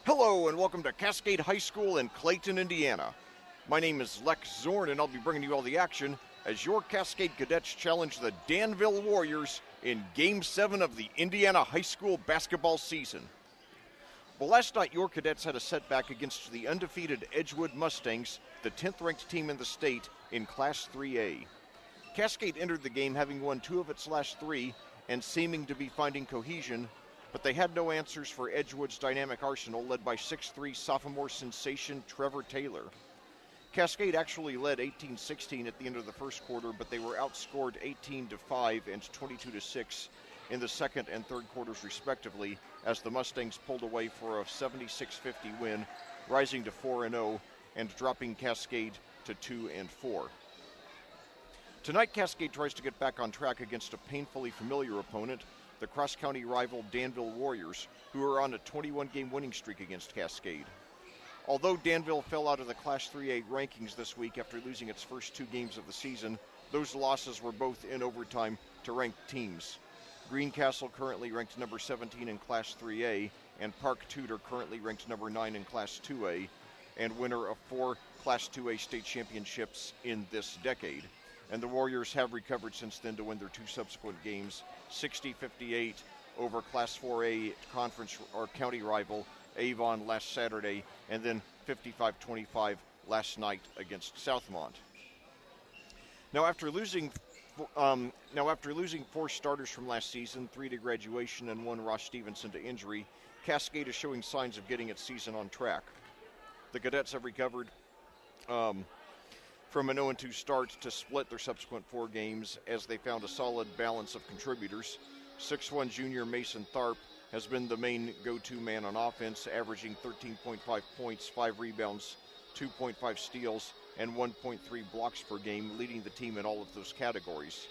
Hello and welcome to Cascade High School in Clayton, Indiana. My name is Lec Zorn and I'll be bringing you all the action as your Cascade Cadets challenge the Danville Warriors in Game 7 of the Indiana High School basketball season. Well, last night your Cadets had a setback against the undefeated Edgewood Mustangs, the 10th ranked team in the state in Class 3A. Cascade entered the game having won 2 of its last 3 and seeming to be finding cohesion, but they had no answers for Edgewood's dynamic arsenal led by 6'3" sophomore sensation Trevor Taylor. Cascade actually led 18-16 at the end of the first quarter, but they were outscored 18-5 and 22-6 in the second and third quarters respectively, as the Mustangs pulled away for a 76-50 win, rising to 4-0 and dropping Cascade to 2-4. Tonight, Cascade tries to get back on track against a painfully familiar opponent, the cross-county rival Danville Warriors, who are on a 21-game winning streak against Cascade. Although Danville fell out of the Class 3A rankings this week after losing its first 2 games of the season, those losses were both in overtime to ranked teams. Greencastle currently ranked number 17 in Class 3A, and Park Tudor currently ranked number 9 in Class 2A, and winner of 4 Class 2A state championships in this decade. And the Warriors have recovered since then to win their 2 subsequent games, 60-58 over Class 4A conference or county rival Avon last Saturday, and then 55-25 last night against Southmont. Now after losing 4 starters from last season, 3 to graduation and 1 Ross Stevenson to injury, Cascade is showing signs of getting its season on track. The Cadets have recovered from an 0-2 start to split their subsequent 4 games as they found a solid balance of contributors. 6'1" junior Mason Tharp has been the main go-to man on offense, averaging 13.5 points, 5 rebounds, 2.5 steals, and 1.3 blocks per game, leading the team in all of those categories.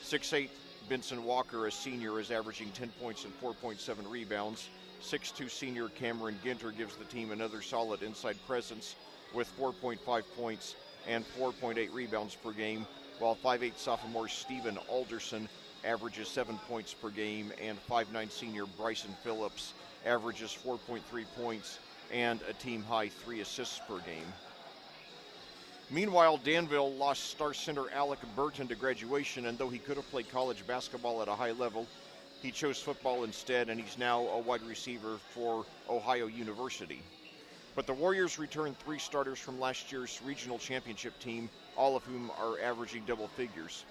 6'8" Benson Walker, a senior, is averaging 10 points and 4.7 rebounds. 6'2" senior Cameron Ginter gives the team another solid inside presence with 4.5 points and 4.8 rebounds per game, while 5'8" sophomore Stephen Alderson averages 7 points per game, and 5'9" senior Bryson Phillips averages 4.3 points and a team-high 3 assists per game. Meanwhile, Danville lost star center Alec Burton to graduation, and though he could have played college basketball at a high level, he chose football instead, and he's now a wide receiver for Ohio University. But the Warriors returned 3 starters from last year's regional championship team, all of whom are averaging double figures.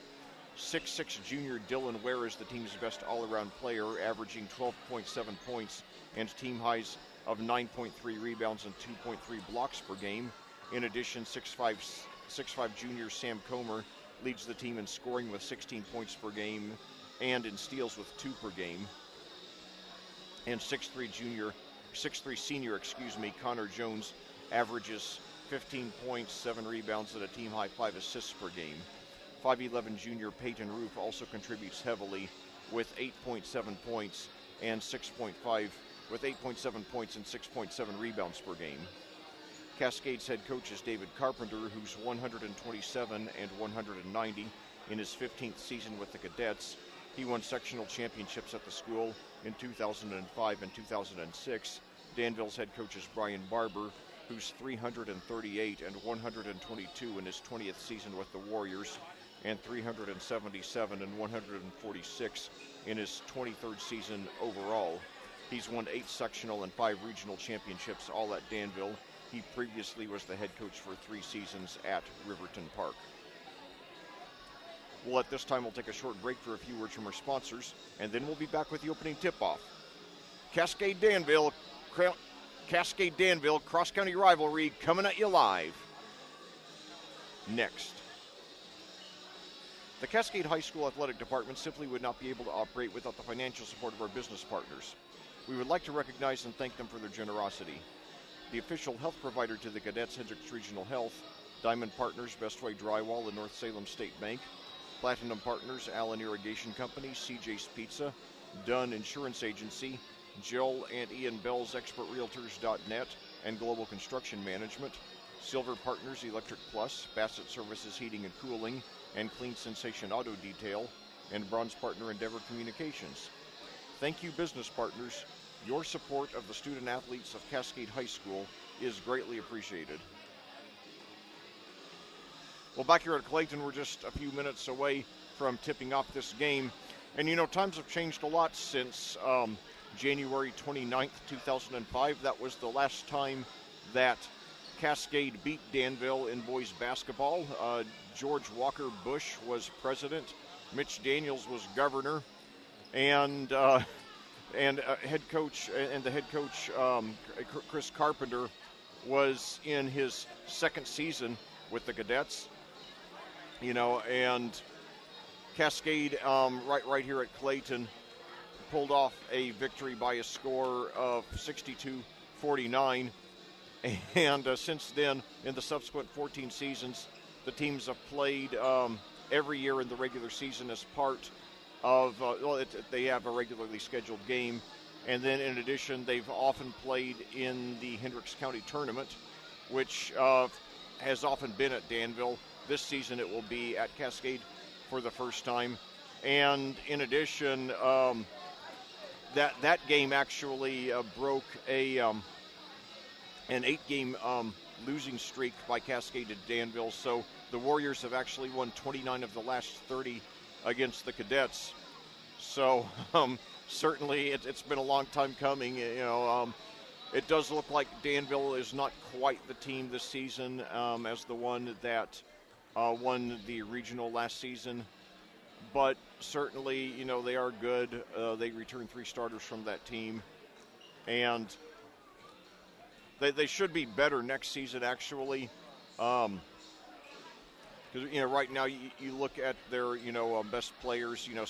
6'6" junior Dylan Ware is the team's best all-around player, averaging 12.7 points and team highs of 9.3 rebounds and 2.3 blocks per game. In addition, 6'5" junior Sam Comer leads the team in scoring with 16 points per game and in steals with 2 per game. And 6'3" senior Connor Jones averages 15 points, 7 rebounds, and a team-high 5 assists per game. 5'11" junior Peyton Roof also contributes heavily with 8.7 points and 6.7 points and 6.7 rebounds per game. Cascade's head coach is David Carpenter, who's 127 and 190 in his 15th season with the Cadets. He won sectional championships at the school in 2005 and 2006. Danville's head coach is Brian Barber, who's 338 and 122 in his 20th season with the Warriors, and 377 and 146 in his 23rd season overall. He's won 8 sectional and 5 regional championships, all at Danville. He previously was the head coach for 3 seasons at Riverton Park. Well, at this time, we'll take a short break for a few words from our sponsors, and then we'll be back with the opening tip-off. Cascade Danville cross-county rivalry coming at you live. Next. The Cascade High School Athletic Department simply would not be able to operate without the financial support of our business partners. We would like to recognize and thank them for their generosity. The official health provider to the Cadets, Hendricks Regional Health, Diamond Partners, Bestway Drywall, and North Salem State Bank, Platinum Partners, Allen Irrigation Company, CJ's Pizza, Dunn Insurance Agency, Jill and Ian Bell's ExpertRealtors.net, and Global Construction Management, Silver Partners Electric Plus, Bassett Services Heating and Cooling, and Clean Sensation Auto Detail, and Bronze Partner Endeavor Communications. Thank you, business partners. Your support of the student athletes of Cascade High School is greatly appreciated. Well, back here at Clayton, we're just a few minutes away from tipping off this game. And, you know, times have changed a lot since January 29th, 2005. That was the last time that Cascade beat Danville in boys basketball. George Walker Bush was president. Mitch Daniels was governor. And head coach, Chris Carpenter, was in his second season with the Cadets. You know, and Cascade, right here at Clayton, pulled off a victory by a score of 62-49. And since then, in the subsequent 14 seasons, the teams have played every year in the regular season as part of, they have a regularly scheduled game. And then in addition, they've often played in the Hendricks County Tournament, which has often been at Danville. This season it will be at Cascade for the first time. And in addition, that game actually broke an 8-game losing streak by Cascade at Danville. So the Warriors have actually won 29 of the last 30 against the Cadets. So certainly it's been a long time coming. You know, it does look like Danville is not quite the team this season as the one that won the regional last season. But certainly, you know, they are good. They returned 3 starters from that team. And they should be better next season, actually. Because, you know, right now you look at their, you know, best players, you know,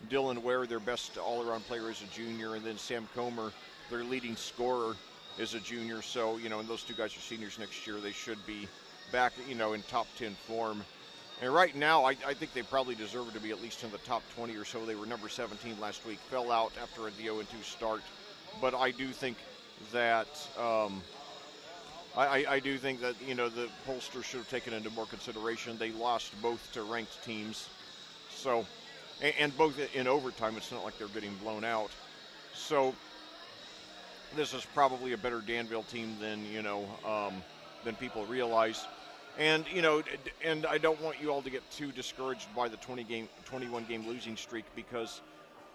Dylan Ware, their best all-around player, is a junior, and then Sam Comer, their leading scorer, is a junior. So, you know, and those 2 guys are seniors next year. They should be back, you know, in top 10 form. And right now, I think they probably deserve to be at least in the top 20 or so. They were number 17 last week, fell out after the 0-2 start. But I do think that I do think that, you know, the pollsters should have taken into more consideration. They lost both to ranked teams, so and both in overtime. It's not like they're getting blown out. So this is probably a better Danville team than, you know, than people realize. And, you know, and I don't want you all to get too discouraged by the 21-game losing streak, because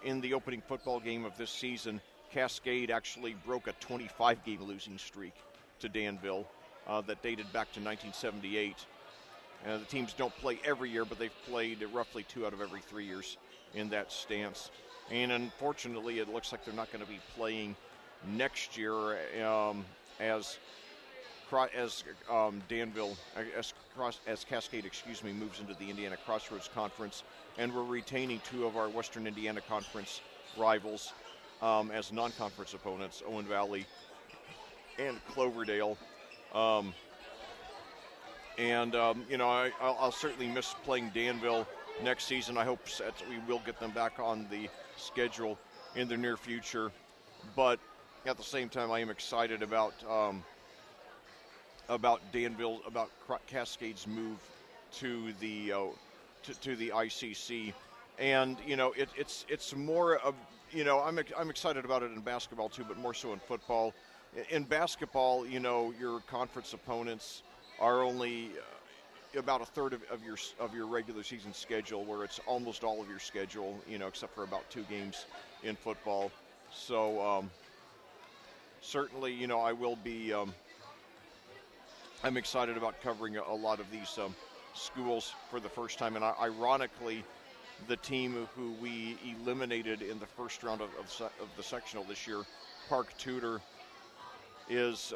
in the opening football game of this season, Cascade actually broke a 25-game losing streak to Danville that dated back to 1978. The teams don't play every year, but they've played roughly 2 out of every 3 years in that stance. And unfortunately, it looks like they're not going to be playing next year as Cascade, moves into the Indiana Crossroads Conference, and we're retaining 2 of our Western Indiana Conference rivals as non-conference opponents, Owen Valley and Cloverdale. You know, I'll certainly miss playing Danville next season. I hope that we will get them back on the schedule in the near future. But at the same time, I am excited about Danville, about Cascade's move to the ICC, and you know, it's more of, you know, I'm excited about it in basketball too, but more so in football. In basketball, you know, your conference opponents are only about a third of your regular season schedule, where it's almost all of your schedule, you know, except for about 2 games in football. So certainly, you know, I will be. I'm excited about covering a lot of these schools for the first time, and ironically, the team who we eliminated in the first round of the sectional this year, Park Tudor, is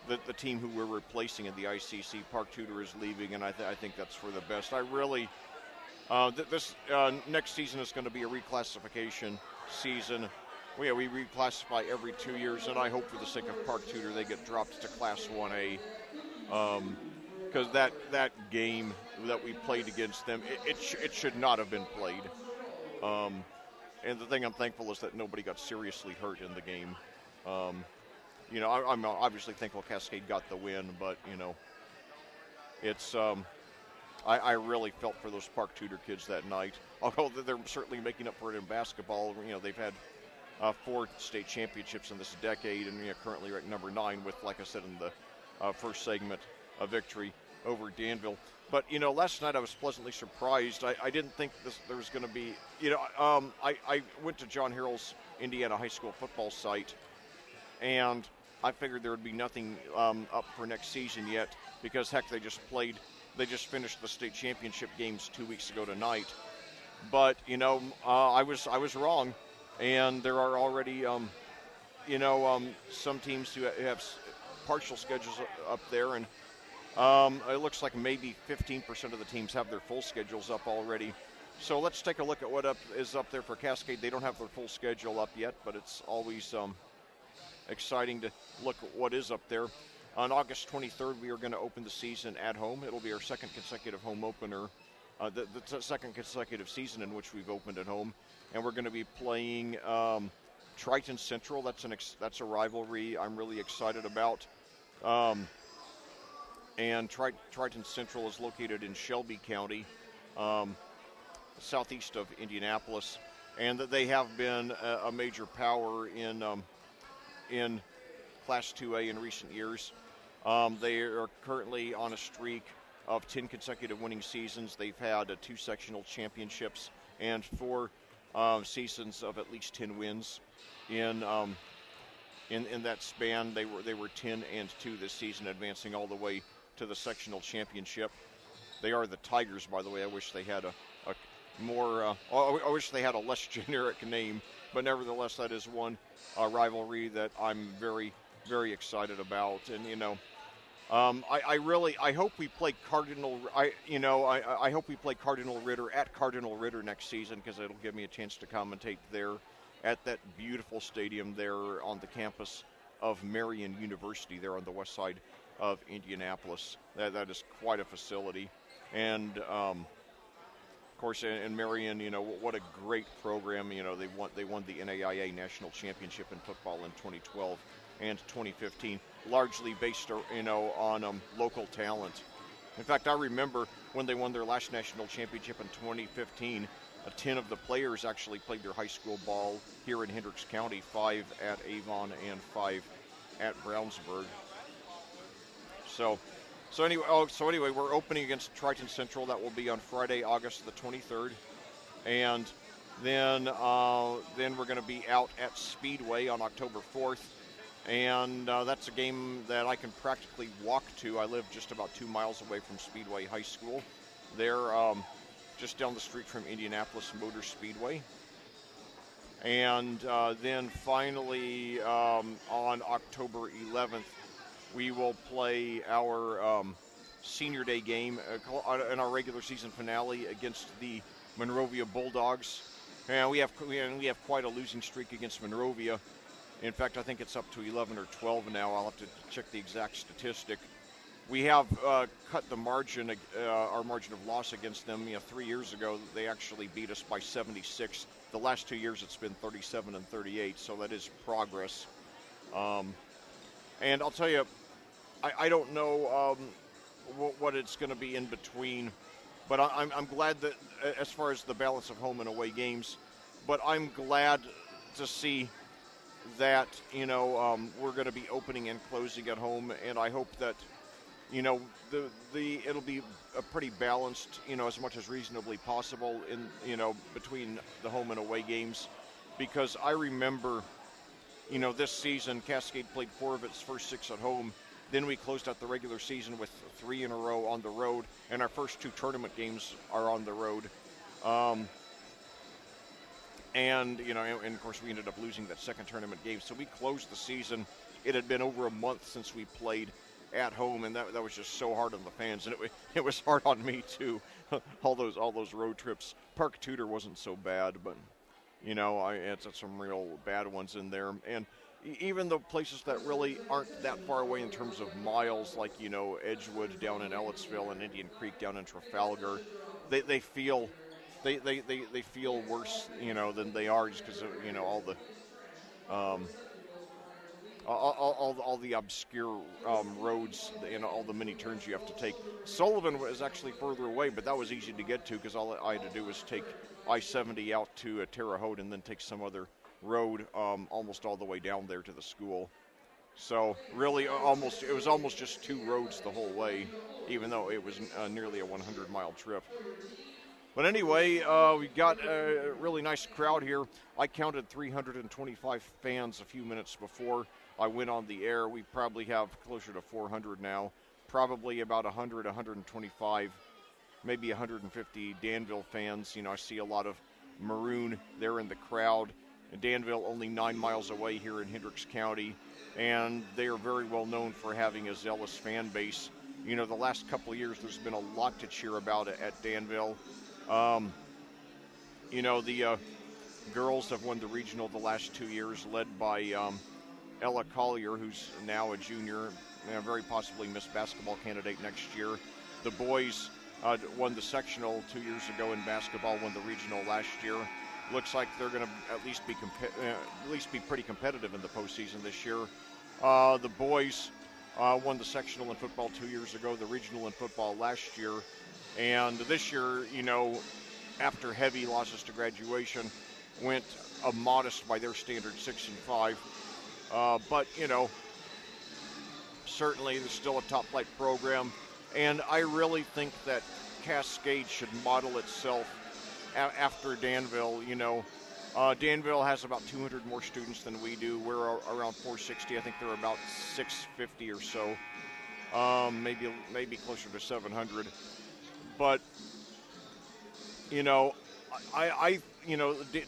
the team who we're replacing in the ICC. Park Tudor is leaving, and I think that's for the best. I really, this next season is going to be a reclassification season. We reclassify every 2 years, and I hope for the sake of Park Tudor they get dropped to Class 1A, because that game that we played against them, it should not have been played. And the thing I'm thankful is that nobody got seriously hurt in the game. You know, I'm obviously thankful Cascade got the win, but, you know, it's I really felt for those Park Tudor kids that night. Although they're certainly making up for it in basketball. They've had 4 state championships in this decade, and currently ranked number 9 with, like I said in the first segment, a victory over Danville. But last night I was pleasantly surprised. I didn't think there was going to be. I went to John Harrell's Indiana high school football site, and I figured there would be nothing up for next season yet because heck, they just finished the state championship games 2 weeks ago tonight. But I was wrong, and there are already some teams who have partial schedules up there, and it looks like maybe 15% of the teams have their full schedules up already. So let's take a look at what is up there for Cascade. They don't have their full schedule up yet, but it's always exciting to look at what is up there. On August 23rd, we are going to open the season at home. It'll be our second consecutive home opener, the second consecutive season in which we've opened at home. And we're going to be playing Triton Central. That's a rivalry I'm really excited about. And Triton Central is located in Shelby County, southeast of Indianapolis, and they have been a major power in Class 2A in recent years. They are currently on a streak of 10 consecutive winning seasons. They've had 2 sectional championships and 4 seasons of at least 10 wins. In that span, they were 10-2 this season, advancing all the way to the sectional championship. They are the Tigers, by the way. I wish they had I wish they had a less generic name, but nevertheless, that is one rivalry that I'm very, very excited about. And I hope we play Cardinal. I hope we play Cardinal Ritter at Cardinal Ritter next season because it'll give me a chance to commentate there at that beautiful stadium there on the campus of Marion University there on the west side of Indianapolis. That is quite a facility, and of course in Marion, what a great program. They won the NAIA National Championship in football in 2012 and 2015, largely based on local talent. In fact, I remember when they won their last national championship in 2015, 10 of the players actually played their high school ball here in Hendricks County, 5 at Avon and 5 at Brownsburg. So anyway, we're opening against Triton Central. That will be on Friday, August the 23rd, and then we're going to be out at Speedway on October 4th, and that's a game that I can practically walk to. I live just about 2 miles away from Speedway High School. They're just down the street from Indianapolis Motor Speedway. And then finally on October 11th, we will play our Senior Day game in our regular season finale against the Monrovia Bulldogs. And we have quite a losing streak against Monrovia. In fact, I think it's up to 11 or 12 now. I'll have to check the exact statistic. We have cut the margin, our margin of loss against them. 3 years ago, they actually beat us by 76. The last 2 years, it's been 37 and 38, so that is progress. And I'll tell you, I don't know what it's going to be in between, but I'm glad that as far as the balance of home and away games, but I'm glad to see that we're going to be opening and closing at home, and I hope that it'll be a pretty balanced, as much as reasonably possible in between the home and away games, because I remember this season Cascade played 4 of its first 6 at home. Then we closed out the regular season with 3 in a row on the road, and our first 2 tournament games are on the road. And of course we ended up losing that second tournament game. So we closed the season. It had been over a month since we played at home, and that was just so hard on the fans, and it was hard on me too. all those road trips. Park Tudor wasn't so bad, but I had some real bad ones in there. And even the places that really aren't that far away in terms of miles, like Edgewood down in Ellettsville and Indian Creek down in Trafalgar, they feel worse than they are, just because of all all the obscure roads and all the mini turns you have to take. Sullivan was actually further away, but that was easy to get to because all I had to do was take I-70 out to Terre Haute and then take some other road almost all the way down there to the school. So really, it was almost just two roads the whole way, even though it was nearly a 100-mile trip. But anyway, we got a really nice crowd here. I counted 325 fans a few minutes before I went on the air. We probably have closer to 400 now, probably about 100, 125, maybe 150 Danville fans. You know, I see a lot of maroon there in the crowd. Danville only 9 miles away here in Hendricks County, and they are very well known for having a zealous fan base. You know, the last couple of years there's been a lot to cheer about at Danville. You know, the girls have won the regional the last 2 years, led by Ella Collier, who's now a junior, and very possibly Miss Basketball candidate next year. The boys won the sectional 2 years ago in basketball, won the regional last year. Looks like they're going to at least be pretty competitive in the postseason this year. The boys won the sectional in football 2 years ago, the regional in football last year. And this year, you know, after heavy losses to graduation, went a modest, by their standards, 6-5. But, you know, certainly there's still a top-flight program. And I really think that Cascade should model itself after Danville. You know, Danville has about 200 more students than we do. We're around 460. I think they're about 650 or so, maybe closer to 700. But, you know,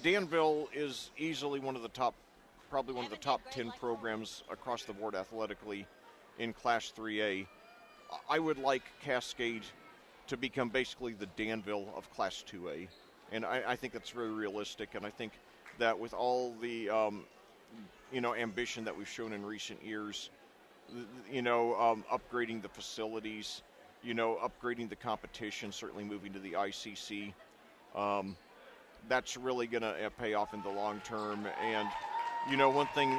Danville is easily probably one of the top 10 programs across the board athletically in Class 3A. I would like Cascade to become basically the Danville of Class 2A. And I think that's very realistic. And I think that with all the, ambition that we've shown in recent years, upgrading the facilities, upgrading the competition, certainly moving to the ICC, that's really going to pay off in the long term. And, one thing,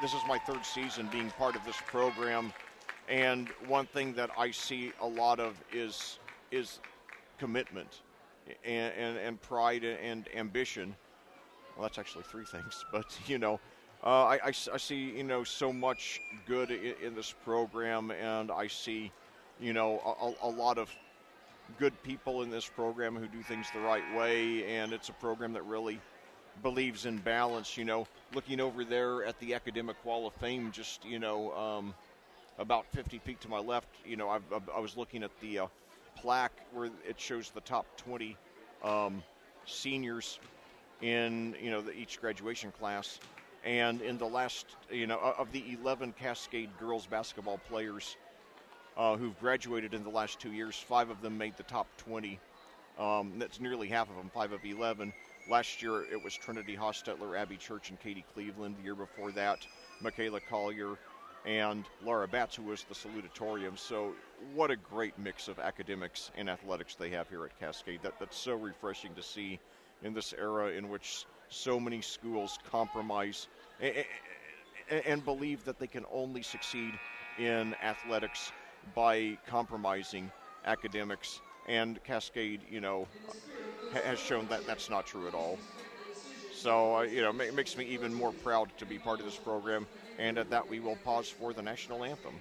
this is my third season being part of this program, and one thing that I see a lot of is commitment and pride and ambition. Well, that's actually three things, but, I see, so much good in this program, and I see, a lot of good people in this program who do things the right way, and it's a program that really believes in balance. Looking over there at the Academic Wall of Fame, just, about 50 feet to my left, I was looking at the plaque where it shows the top 20 seniors in, each graduation class. And in the last, of the 11 Cascade girls basketball players who've graduated in the last 2 years, 5 of them made the top 20. That's nearly half of them, 5 of 11. Last year it was Trinity Hostetler, Abby Church, and Katie Cleveland. The year before that, Michaela Collier and Laura Batts, who was the salutatorium. So what a great mix of academics and athletics they have here at Cascade. That's so refreshing to see in this era in which so many schools compromise and believe that they can only succeed in athletics by compromising academics. And Cascade, has shown that that's not true at all. So, it makes me even more proud to be part of this program. And at that, we will pause for the national anthem.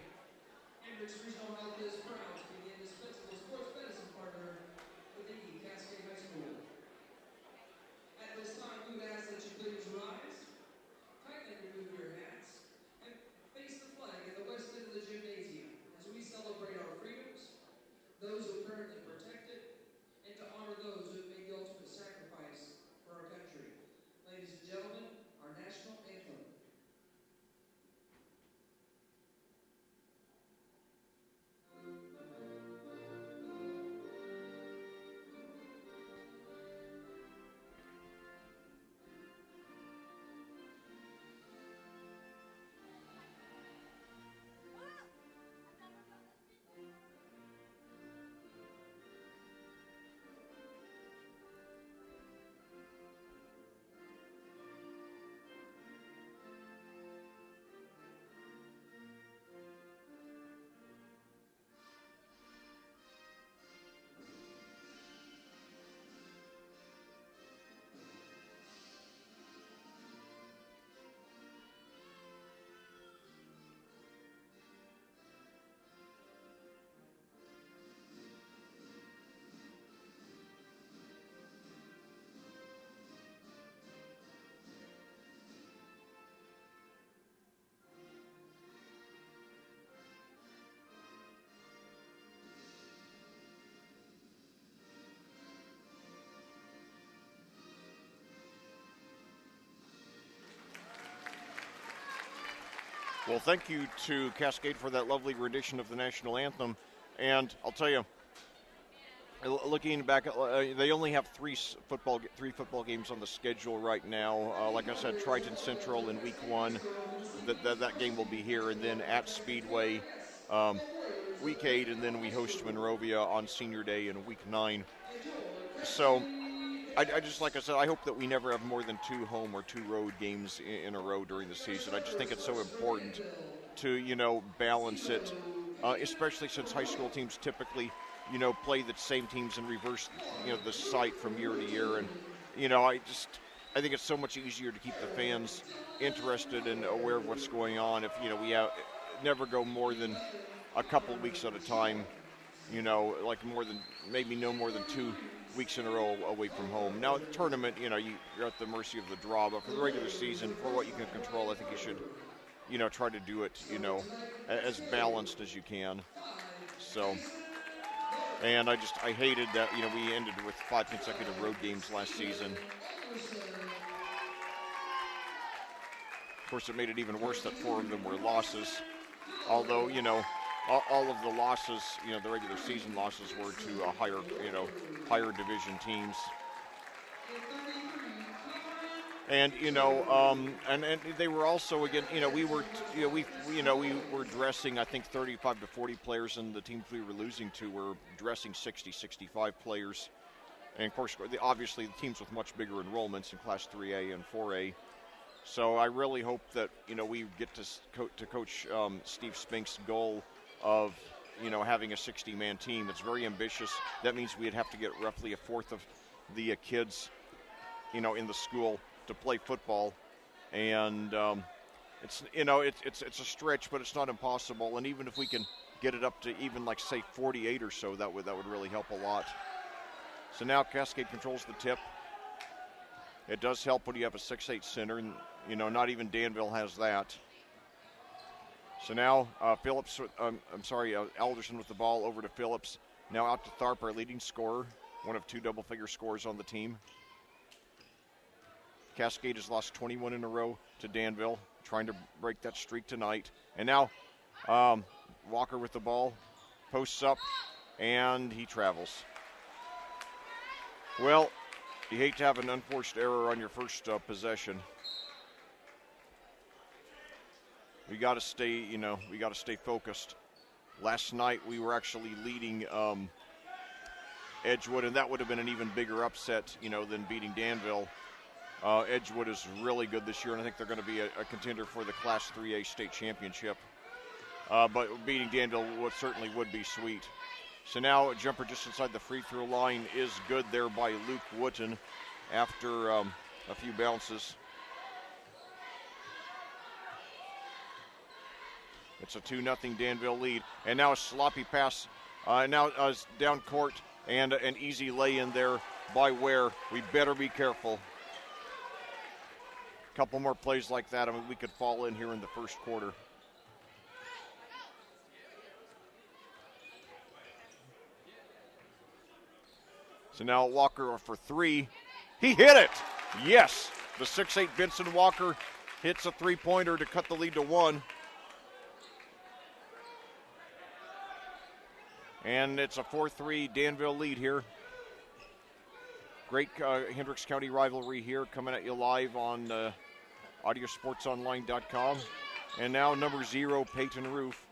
Well, thank you to Cascade for that lovely rendition of the national anthem. And I'll tell you, looking back, they only have three football games on the schedule right now. Like I said, Triton Central in week 1. That game will be here, and then at Speedway week 8, and then we host Monrovia on Senior Day in week 9. So I just, like I said, I hope that we never have more than 2 home or 2 road games in a row during the season. I just think it's so important to, balance it, especially since high school teams typically, play the same teams and reverse, the site from year to year. And, I think it's so much easier to keep the fans interested and aware of what's going on if, we never go more than a couple of weeks at a time, like no more than 2 weeks in a row away from home. Now, the tournament, you're at the mercy of the draw, but for the regular season, for what you can control, I think you should, try to do it, as balanced as you can. So, and I hated that, we ended with 5 consecutive road games last season. Of course, it made it even worse that 4 of them were losses, although, all of the losses, the regular season losses were to higher division teams. And and they were also, again, we were dressing, I think, 35 to 40 players, and the teams we were losing to were dressing 60, 65 players. And of course, obviously, the teams with much bigger enrollments in Class 3A and 4A. So I really hope that we get to coach Steve Spink's goal of having a 60-man team. It's very ambitious. That means we'd have to get roughly a fourth of the kids in the school to play football, and it's a stretch, but it's not impossible. And even if we can get it up to even, like, say 48 or so, that would really help a lot. So now Cascade controls the tip. It does help when you have a 6'8" center, and not even Danville has that. So now Alderson with the ball over to Phillips. Now out to Tharp, our leading scorer, one of 2 double-figure scorers on the team. Cascade has lost 21 in a row to Danville, trying to break that streak tonight. And now Walker with the ball, posts up, and he travels. Well, you hate to have an unforced error on your first possession. We got to stay focused. Last night we were actually leading Edgewood, and that would have been an even bigger upset, than beating Danville. Edgewood is really good this year, and I think they're going to be a contender for the Class 3A state championship. But beating Danville certainly would be sweet. So now a jumper just inside the free throw line is good there by Luke Wooten after a few bounces. It's a 2-0 Danville lead. And now a sloppy pass. Now down court, and an easy lay in there by Ware. We better be careful. A couple more plays like that, we could fall in here in the first quarter. So now Walker for 3. He hit it! Yes! The 6'8" Benson Walker hits a 3-pointer to cut the lead to 1. And it's a 4-3 Danville lead here. Great Hendricks County rivalry here, coming at you live on audiosportsonline.com. And now number 0, Peyton Roof.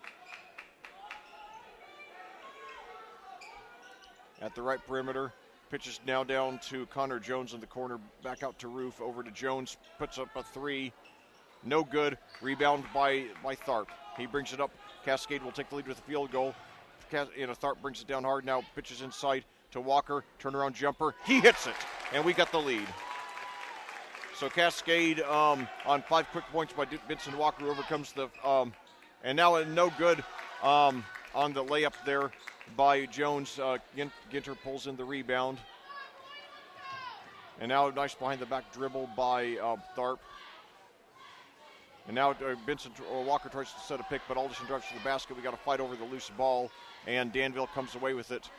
At the right perimeter. Pitches now down to Connor Jones in the corner. Back out to Roof. Over to Jones. Puts up a 3. No good. Rebound by Tharp. He brings it up. Cascade will take the lead with a field goal. Tharp brings it down hard now. Pitches inside to Walker. Turnaround jumper. He hits it. And we got the lead. So Cascade on 5 quick points by Benson Walker, who overcomes the and now no good on the layup there by Jones. Ginter pulls in the rebound. And now a nice behind the back dribble by Tharp. And now Walker tries to set a pick, but Alderson drives to the basket. We got to fight over the loose ball, and Danville comes away with it.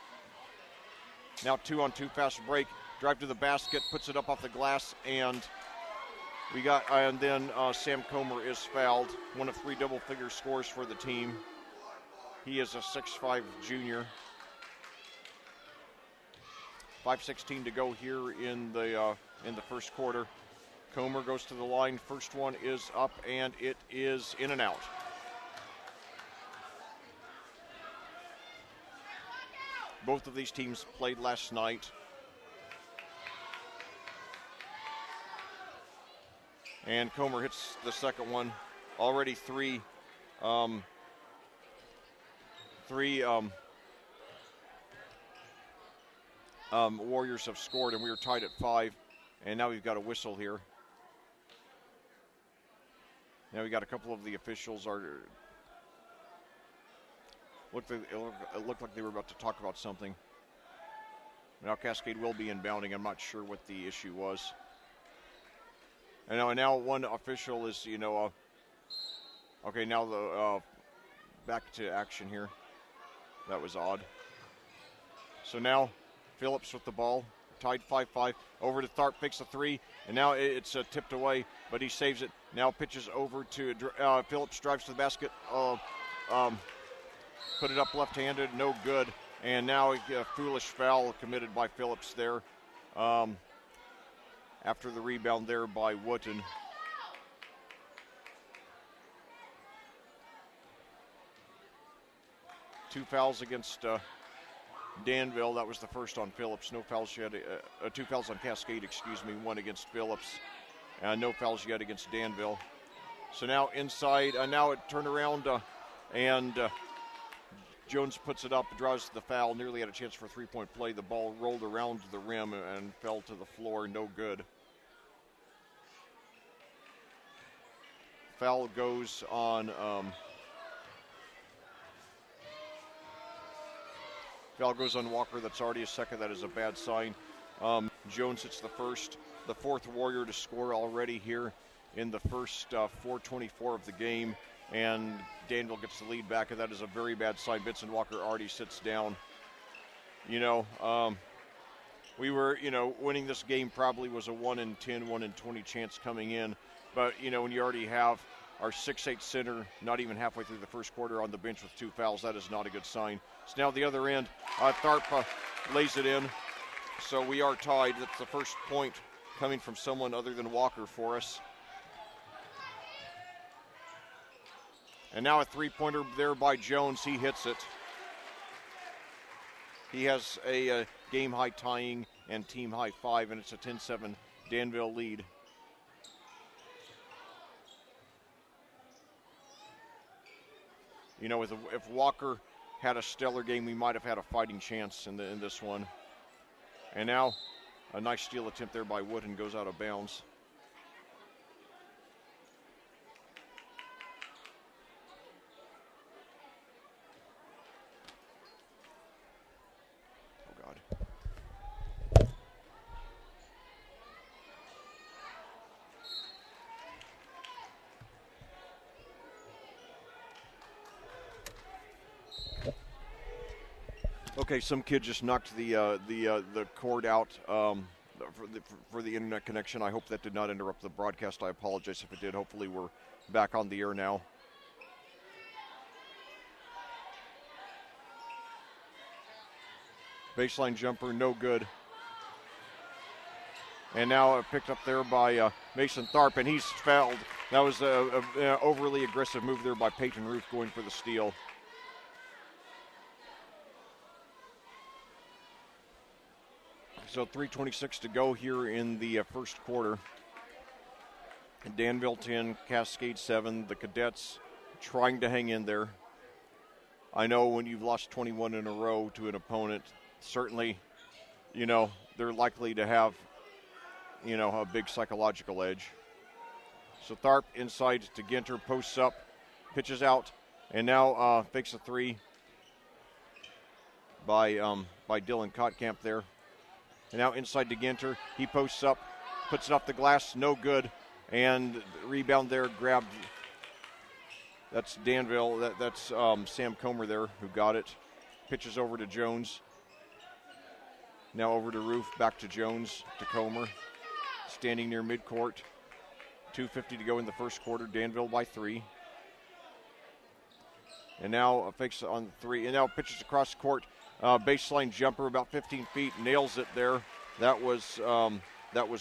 Now 2-on-2 fast break. Drive to the basket, puts it up off the glass, and We got, and then Sam Comer is fouled. One of 3 double-figure scores for the team. He is a 6'5" junior. 5:16 to go here in the first quarter. Comer goes to the line. First one is up, and it is in and out. Both of these teams played last night. And Comer hits the second one. Already three Warriors have scored, and we are tied at 5. And now we've got a whistle here. Now we got a couple of the officials it looked like they were about to talk about something. Now Cascade will be inbounding. I'm not sure what the issue was. And now one official is, okay, now the back to action here. That was odd. So now Phillips with the ball, tied 5-5. Over to Tharp, fakes a 3, and now it's tipped away, but he saves it. Now pitches over to Phillips, drives to the basket. Put it up left-handed, no good. And now a foolish foul committed by Phillips there. After the rebound there by Wooten. Two fouls against Danville. That was the first on Phillips. No fouls yet. 2 fouls on Cascade, one against Phillips. No fouls yet against Danville. So now inside, now it turned around and Jones puts it up, draws the foul, nearly had a chance for a 3-point play. The ball rolled around the rim and fell to the floor, no good. Foul goes on Walker. That's already a second. That is a bad sign. Jones hits the first, the 4th Warrior to score already here in the first 4:24 of the game. And Danville gets the lead back, and that is a very bad sign. Vincent Walker already sits down. We were, winning this game probably was a 1 in 10, 1 in 20 chance coming in. But, when you already have our 6'8" center not even halfway through the first quarter on the bench with 2 fouls, that is not a good sign. So now the other end, Tharp lays it in. So we are tied. That's the first point coming from someone other than Walker for us. And now a 3-pointer there by Jones. He hits it. He has a game-high tying and team-high 5, and it's a 10-7 Danville lead. If Walker had a stellar game, we might have had a fighting chance in this one. And now a nice steal attempt there by Wooten goes out of bounds. Okay, some kid just knocked the cord out for the internet connection. I hope that did not interrupt the broadcast. I apologize if it did. Hopefully we're back on the air now. Baseline jumper, no good. And now picked up there by Mason Tharp, and he's fouled. That was an overly aggressive move there by Peyton Ruth going for the steal. So 3:26 to go here in the first quarter. Danville 10, Cascade 7. The Cadets trying to hang in there. I know when you've lost 21 in a row to an opponent, certainly, they're likely to have, a big psychological edge. So Tharp inside to Ginter, posts up, pitches out, and now fakes a 3 by Dylan Kottkamp there. And now inside to Ginter. He posts up, puts it off the glass, no good. And rebound there, grabbed. That's Danville. That's Sam Comer there who got it. Pitches over to Jones. Now over to Roof, back to Jones, to Comer. Standing near midcourt. 2:50 to go in the first quarter. Danville by 3. And now fakes on 3. And now pitches across the court. Baseline jumper about 15 feet. Nails it there. That was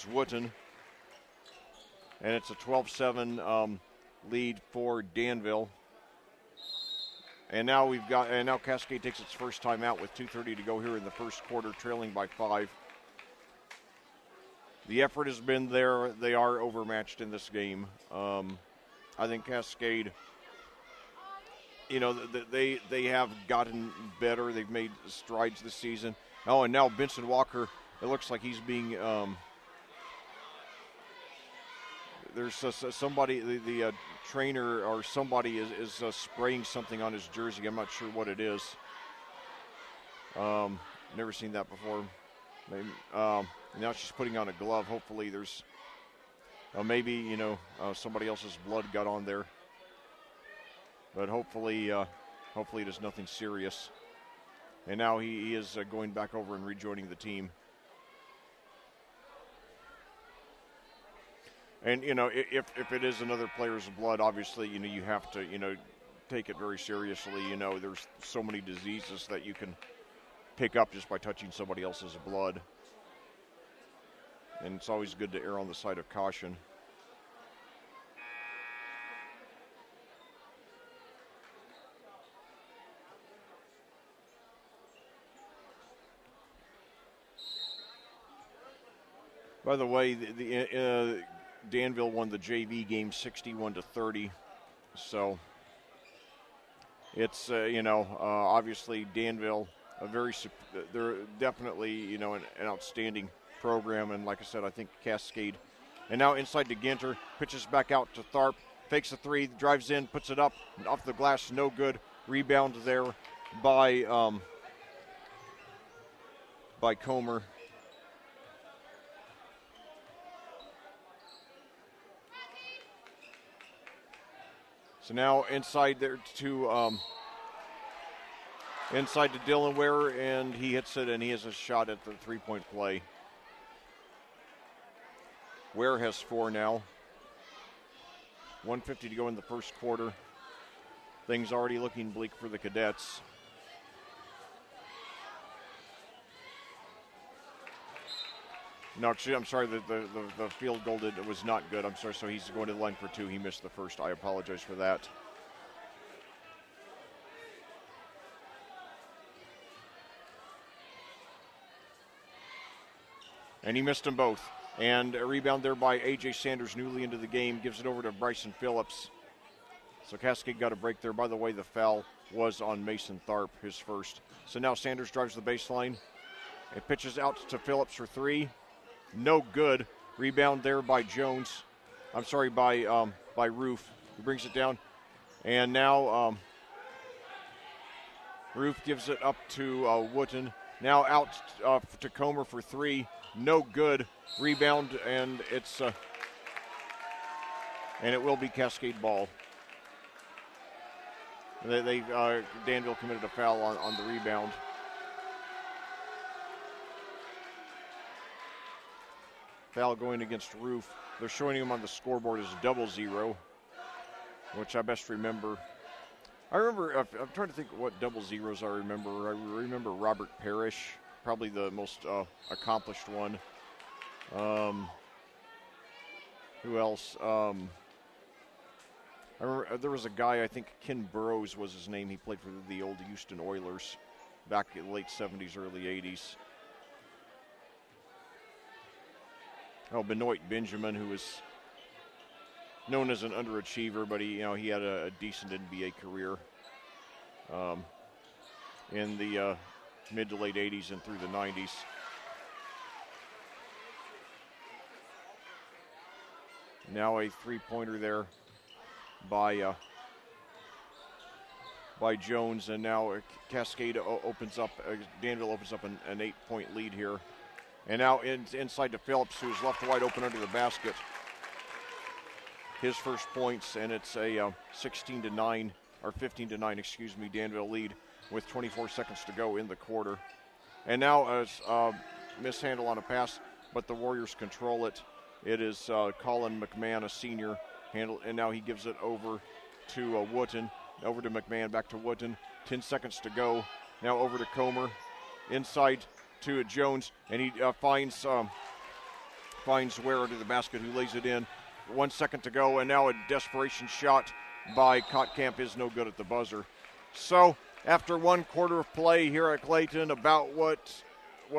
Wooten. And it's a 12-7 lead for Danville. And now Cascade takes its first time out with 2:30 to go here in the first quarter, trailing by 5. The effort has been there. They are overmatched in this game. I think Cascade, they have gotten better. They've made strides this season. Oh, and now Benson Walker, it looks like he's being there's somebody, the trainer or somebody is spraying something on his jersey. I'm not sure what it is. Never seen that before. Maybe, now she's putting on a glove. Hopefully there's maybe somebody else's blood got on there. But hopefully it is nothing serious. And now he is going back over and rejoining the team. And, if it is another player's blood, obviously, you have to, take it very seriously. There's so many diseases that you can pick up just by touching somebody else's blood. And it's always good to err on the side of caution. By the way, the Danville won the JV game 61-30, so it's obviously Danville they're definitely an outstanding program, and like I said, I think Cascade. And now inside to Ginter, pitches back out to Tharp, fakes a 3, drives in, puts it up off the glass, no good. Rebound there by Comer. So now inside there to Dylan Ware, and he hits it, and he has a shot at the three-point play. Ware has 4 now. 1:50 to go in the first quarter. Things already looking bleak for the Cadets. No, actually, I'm sorry, the field goal was not good. I'm sorry, so he's going to the line for 2. He missed the first. I apologize for that. And he missed them both. And a rebound there by A.J. Sanders, newly into the game, gives it over to Bryson Phillips. So Cascade got a break there. By the way, the foul was on Mason Tharp, his first. So now Sanders drives the baseline. It pitches out to Phillips for 3. No good. Rebound there by Jones. I'm sorry, by Roof. He brings it down. And now Roof gives it up to Wooten. Now out to Comer for 3. No good. Rebound, and it's and it will be Cascade ball. Danville committed a foul on the rebound. Foul going against Roof. They're showing him on the scoreboard as 0-0, which I best remember. I'm trying to think what 0-0s I remember. I remember Robert Parrish, probably the most accomplished one. Who else? I remember there was a guy, I think Ken Burrows was his name. He played for the old Houston Oilers back in the late 70s, early 80s. Oh, Benoit Benjamin, who was known as an underachiever, but he had a decent NBA career in the mid to late 80s and through the 90s. Now a three-pointer there by Jones, and now Cascade opens up. Danville opens up an 8-point lead here. And now inside to Phillips, who's left wide open under the basket. His first points, and it's a 16-9, or 15-9, excuse me, Danville lead with 24 seconds to go in the quarter. And now a mishandle on a pass, but the Warriors control it. It is Colin McMahon, a senior, and now he gives it over to Wooten. Over to McMahon, back to Wooten. 10 seconds to go. Now over to Comer. Inside to Jones, and he finds Ware to the basket, who lays it in. 1 second to go, and now a desperation shot by Kotkamp is no good at the buzzer. So after 1 quarter of play here at Clayton, about what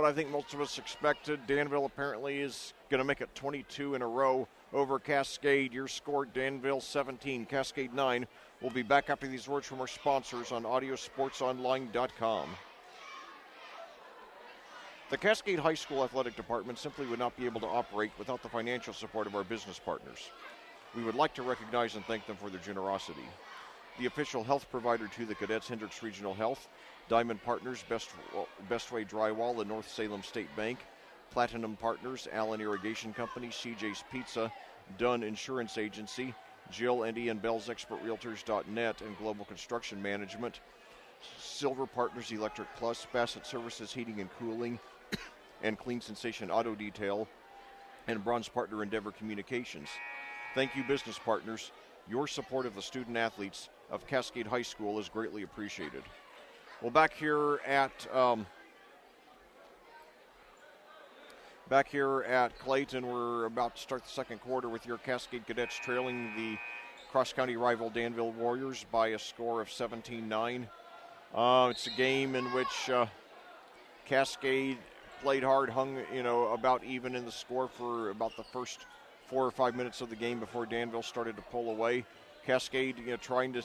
I think most of us expected, Danville apparently is going to make it 22 in a row over Cascade. Your score, Danville 17, Cascade 9. We'll be back after these words from our sponsors on audiosportsonline.com. The Cascade High School Athletic Department simply would not be able to operate without the financial support of our business partners. We would like to recognize and thank them for their generosity. The official health provider to the Cadets, Hendricks Regional Health, Diamond Partners, Bestway Drywall, and North Salem State Bank, Platinum Partners, Allen Irrigation Company, CJ's Pizza, Dunn Insurance Agency, Jill and Ian Bell's ExpertRealtors.net, and Global Construction Management, Silver Partners Electric Plus, Bassett Services Heating and Cooling, and Clean Sensation Auto Detail, and Bronze Partner Endeavor Communications. Thank you, business partners. Your support of the student athletes of Cascade High School is greatly appreciated. Well, back here at Clayton, we're about to start the second quarter with your Cascade Cadets trailing the cross-county rival Danville Warriors by a score of 17-9. It's a game in which Cascade played hard, hung, about even in the score for about the first 4 or 5 minutes of the game before Danville started to pull away. Cascade, trying to,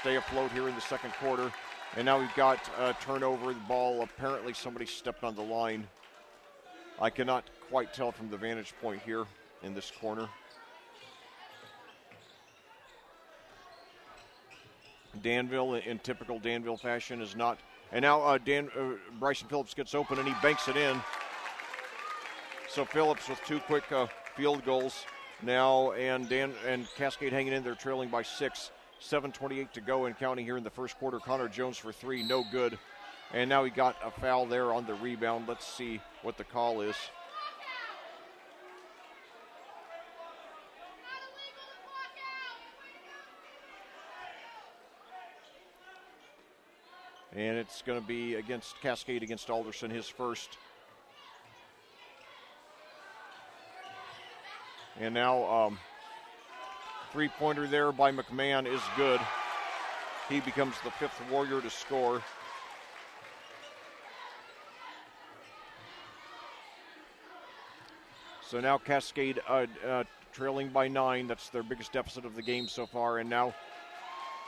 stay afloat here in the second quarter. And now we've got a turnover. The ball, apparently somebody stepped on the line. I cannot quite tell from the vantage point here in this corner. Danville, in typical Danville fashion, is not. And now Bryson Phillips gets open and he banks it in. So Phillips with 2 quick field goals now, and Cascade hanging in there, trailing by 6. 7:28 to go and counting here in the first quarter. Connor Jones for 3, no good. And now he got a foul there on the rebound. Let's see what the call is. And it's going to be against Cascade against Alderson, his first. And now three-pointer there by McMahon is good. He becomes the 5th Warrior to score. So now Cascade trailing by 9. That's their biggest deficit of the game so far. And now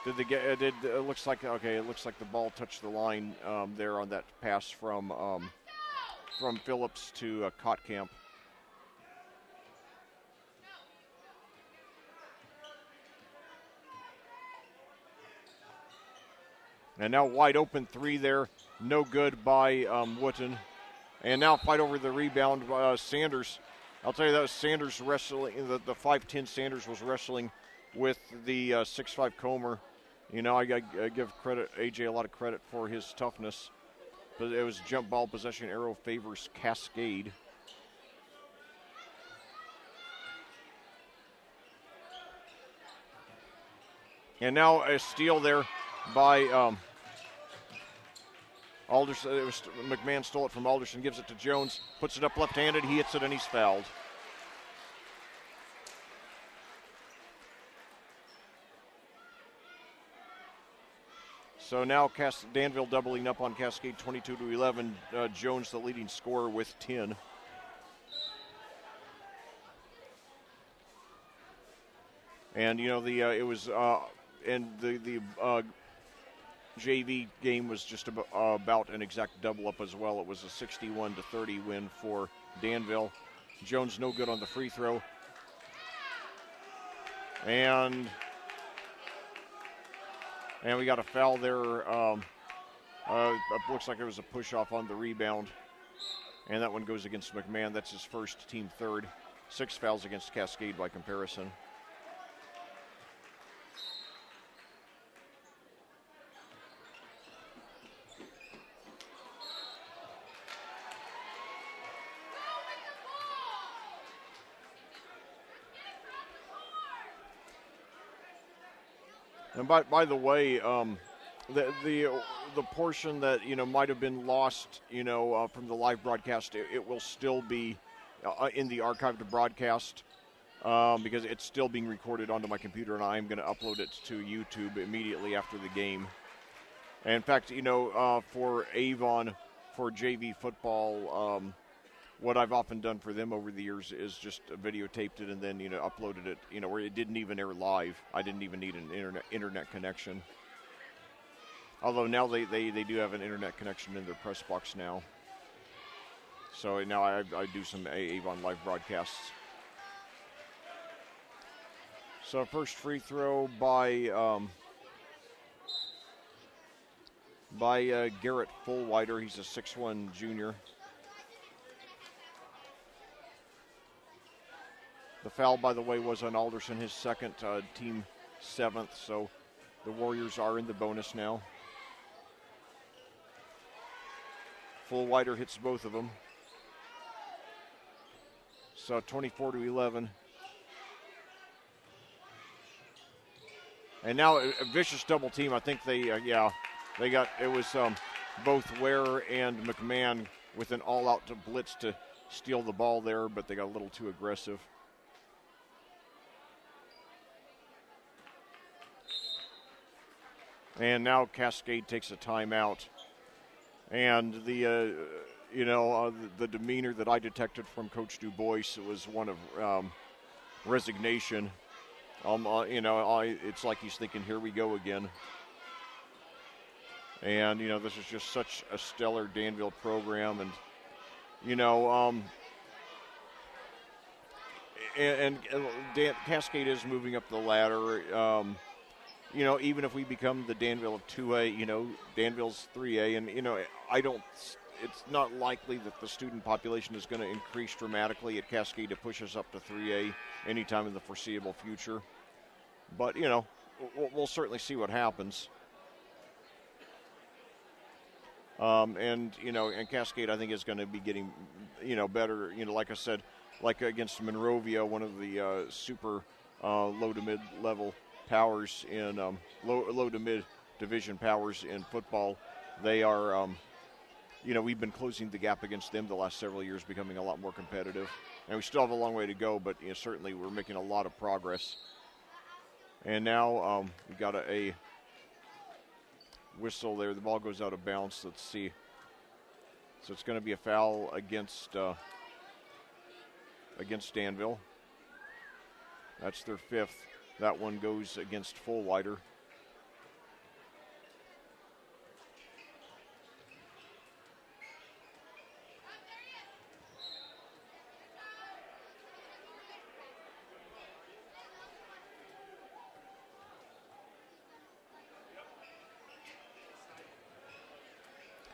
it looks like the ball touched the line there on that pass from Phillips to Kotkamp. And now wide open 3 there, no good by Wooten. And now fight over the rebound, Sanders. I'll tell you that was Sanders wrestling, the 5'10 Sanders was wrestling with the 6'5 Comer. I give AJ a lot of credit for his toughness. But it was jump ball possession, arrow favors Cascade. And now a steal there by Alderson. McMahon stole it from Alderson, gives it to Jones, puts it up left-handed, he hits it and he's fouled. So now Danville doubling up on Cascade 22-11. Jones the leading scorer with 10. And it was the JV game was just about an exact double up as well. It was a 61-30 win for Danville. Jones no good on the free throw. And we got a foul there. It looks like it was a push-off on the rebound. And that one goes against McMahon. That's his first, team third. 6 fouls against Cascade by comparison. And by the way, the portion that might have been lost, from the live broadcast, it will still be in the archived broadcast because it's still being recorded onto my computer, and I'm going to upload it to YouTube immediately after the game. And in fact, for Avon, for JV football, what I've often done for them over the years is just videotaped it and then uploaded it, where it didn't even air live. I didn't even need an internet connection. Although now they do have an internet connection in their press box now. So now I do some Avon live broadcasts. So first free throw by Garrett Fullwider. He's a 6'1" junior. The foul, by the way, was on Alderson, his second, team 7th. So the Warriors are in the bonus now. Fullwider hits both of them. So 24-11. And now a vicious double team. I think they got, it was both Ware and McMahon with an all-out blitz to steal the ball there, but they got a little too aggressive. And now Cascade takes a timeout. And the demeanor that I detected from Coach Du Bois was one of resignation. It's like he's thinking, here we go again. And, this is just such a stellar Danville program. And, Cascade is moving up the ladder. Even if we become the Danville of 2A, Danville's 3A. And, it's not likely that the student population is going to increase dramatically at Cascade to push us up to 3A anytime in the foreseeable future. But, we'll certainly see what happens. And Cascade, I think, is going to be getting, better, like I said, like against Monrovia, one of the super low to mid-level powers in low to mid division powers in football. They are, we've been closing the gap against them the last several years, becoming a lot more competitive. And we still have a long way to go, but certainly we're making a lot of progress. And now we got a whistle there. The ball goes out of bounds. Let's see. So it's going to be a foul against Danville. That's their 5th. That one goes against Fullwider.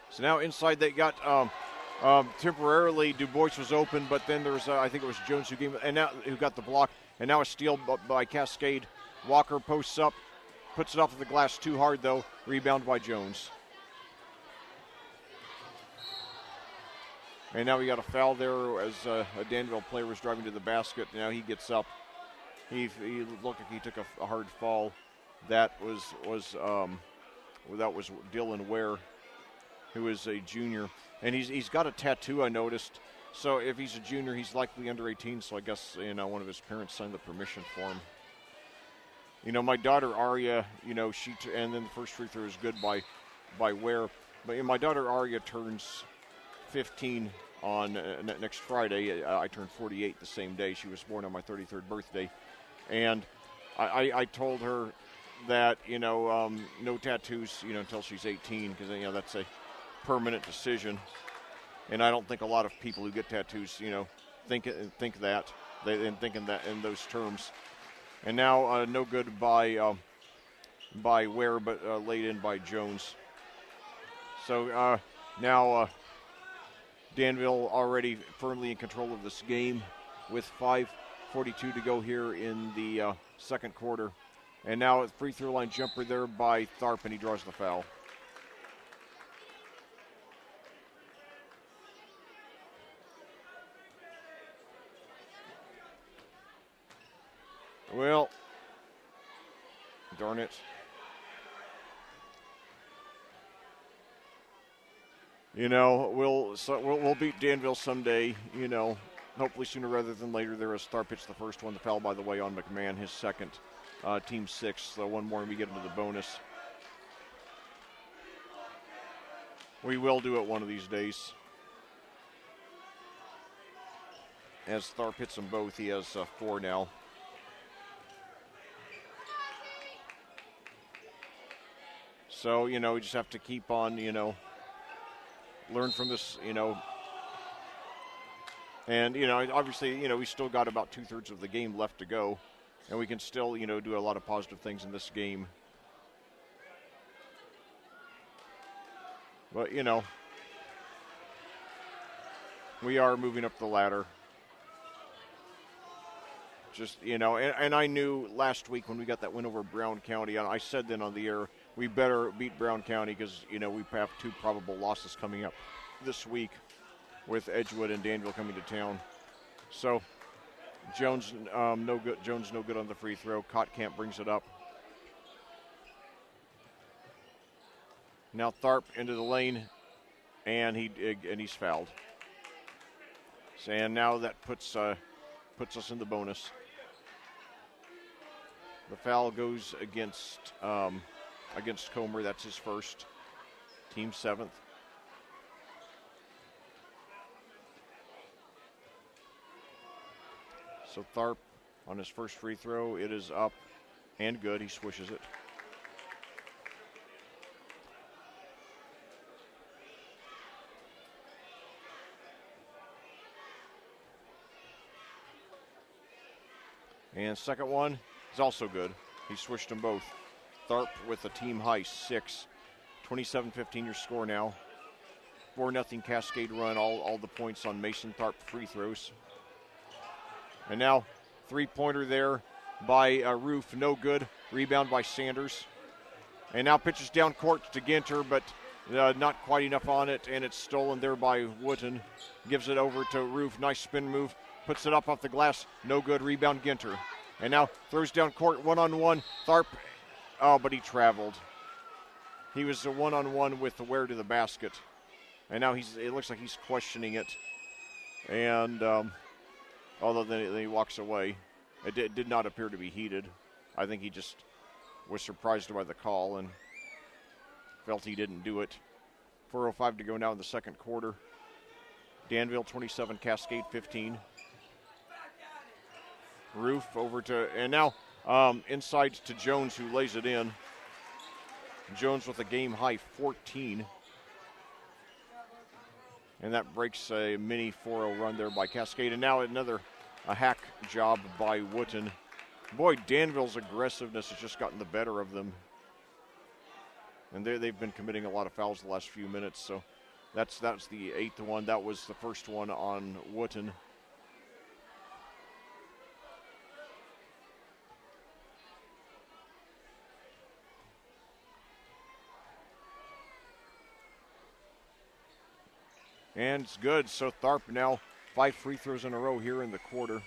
So now inside they got temporarily Du Bois was open, but then there's I think it was Jones who got the block, and now a steal by Cascade. Walker posts up, puts it off of the glass too hard though. Rebound by Jones. And now we got a foul there as a Danville player was driving to the basket. Now he gets up. He looked like he took a hard fall. That was Dylan Ware, who is a junior, and he's got a tattoo, I noticed. So if he's a junior, he's likely under 18. So I guess one of his parents signed the permission form. My daughter Aria, and then the first free throw is good by Ware. But my daughter Aria turns 15 on next Friday. I turned 48 the same day. She was born on my 33rd birthday, and I told her that no tattoos until she's 18, because that's a permanent decision. And I don't think a lot of people who get tattoos think that they think in those terms. And now no good by Ware, but laid in by Jones. So now Danville already firmly in control of this game with 5:42 to go here in the second quarter. And now a free throw line jumper there by Tharp, and he draws the foul. Well, darn it. You know, we'll beat Danville someday, you know, hopefully sooner rather than later. There is Tharp hits the first one. The foul, by the way, on McMahon, his second, team 6. So one more and we get into the bonus. We will do it one of these days. As Tharp hits them both, he has 4 now. So, you know, we just have to keep on, you know, learn from this, you know. And, you know, obviously, you know, we still got about 2/3 of the game left to go. And we can still, you know, do a lot of positive things in this game. But, you know, we are moving up the ladder. Just, you know, and I knew last week when we got that win over Brown County, I said then on the air, we better beat Brown County because, you know, we have 2 probable losses coming up this week with Edgewood and Danville coming to town. So Jones, no good. Jones no good on the free throw. Kottkamp brings it up. Now Tharp into the lane, and he's fouled. And now that puts us in the bonus. The foul goes against Comer. That's his first, team 7th. So Tharp on his first free throw, it is up and good. He swishes it. And second one is also good. He swished them both. Tharp with a team high 6. 27-15 your score now. 4-0 Cascade run. All the points on Mason Tharp free throws. And now 3-pointer there by Roof. No good. Rebound by Sanders. And now pitches down court to Ginter, but not quite enough on it. And it's stolen there by Wooten. Gives it over to Roof. Nice spin move. Puts it up off the glass. No good. Rebound Ginter. And now throws down court. 1-on-1. Tharp. Oh, but he traveled. He was a 1-on-1 with the Ware to the basket. And now it looks like he's questioning it. And although then he walks away. It did not appear to be heated. I think he just was surprised by the call and felt he didn't do it. 4:05 to go now in the second quarter. Danville 27, Cascade 15. Roof over to, and now inside to Jones, who lays it in. Jones with a game high 14. And that breaks a mini 4-0 run there by Cascade. And now another hack job by Wooten. Boy, Danville's aggressiveness has just gotten the better of them. And they've been committing a lot of fouls the last few minutes. So that's the 8th one. That was the first one on Wooten. And it's good. So Tharp now 5 free throws in a row here in the quarter.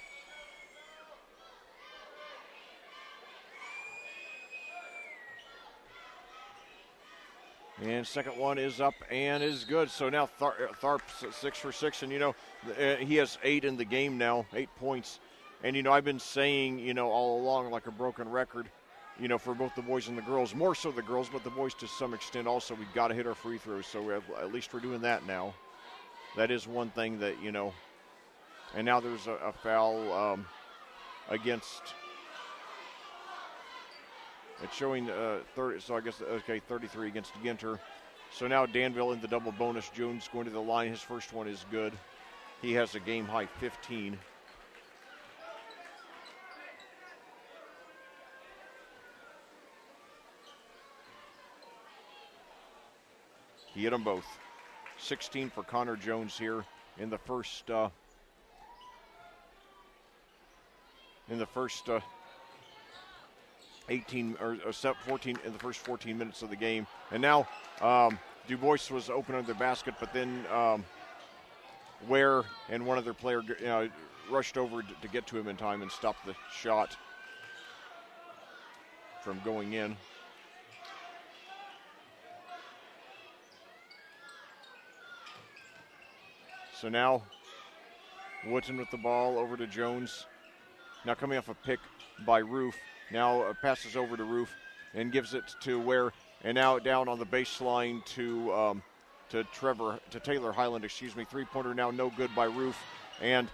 And second one is up and is good. So now Tharp 6 for 6. And, you know, he has 8 in the game now, 8 points. And, you know, I've been saying, you know, all along like a broken record, you know, for both the boys and the girls. More so the girls, but the boys to some extent also. We've got to hit our free throws. So at least we're doing that now. That is one thing that, you know, and now there's a foul against, it's showing 30, so I guess, okay, 33 against Ginter. So now Danville in the double bonus. Jones going to the line. His first one is good. He has a game high 15. He hit them both. 16 for Connor Jones here in the first 18 or 14 in the first 14 minutes of the game. And now Du Bois was open on their basket, but then Ware and one other player rushed over to get to him in time and stopped the shot from going in. So now Wooten with the ball over to Jones. Now coming off a pick by Roof. Now passes over to Roof and gives it to Ware. And now down on the baseline to Taylor Highland, Three-pointer now no good by Roof. And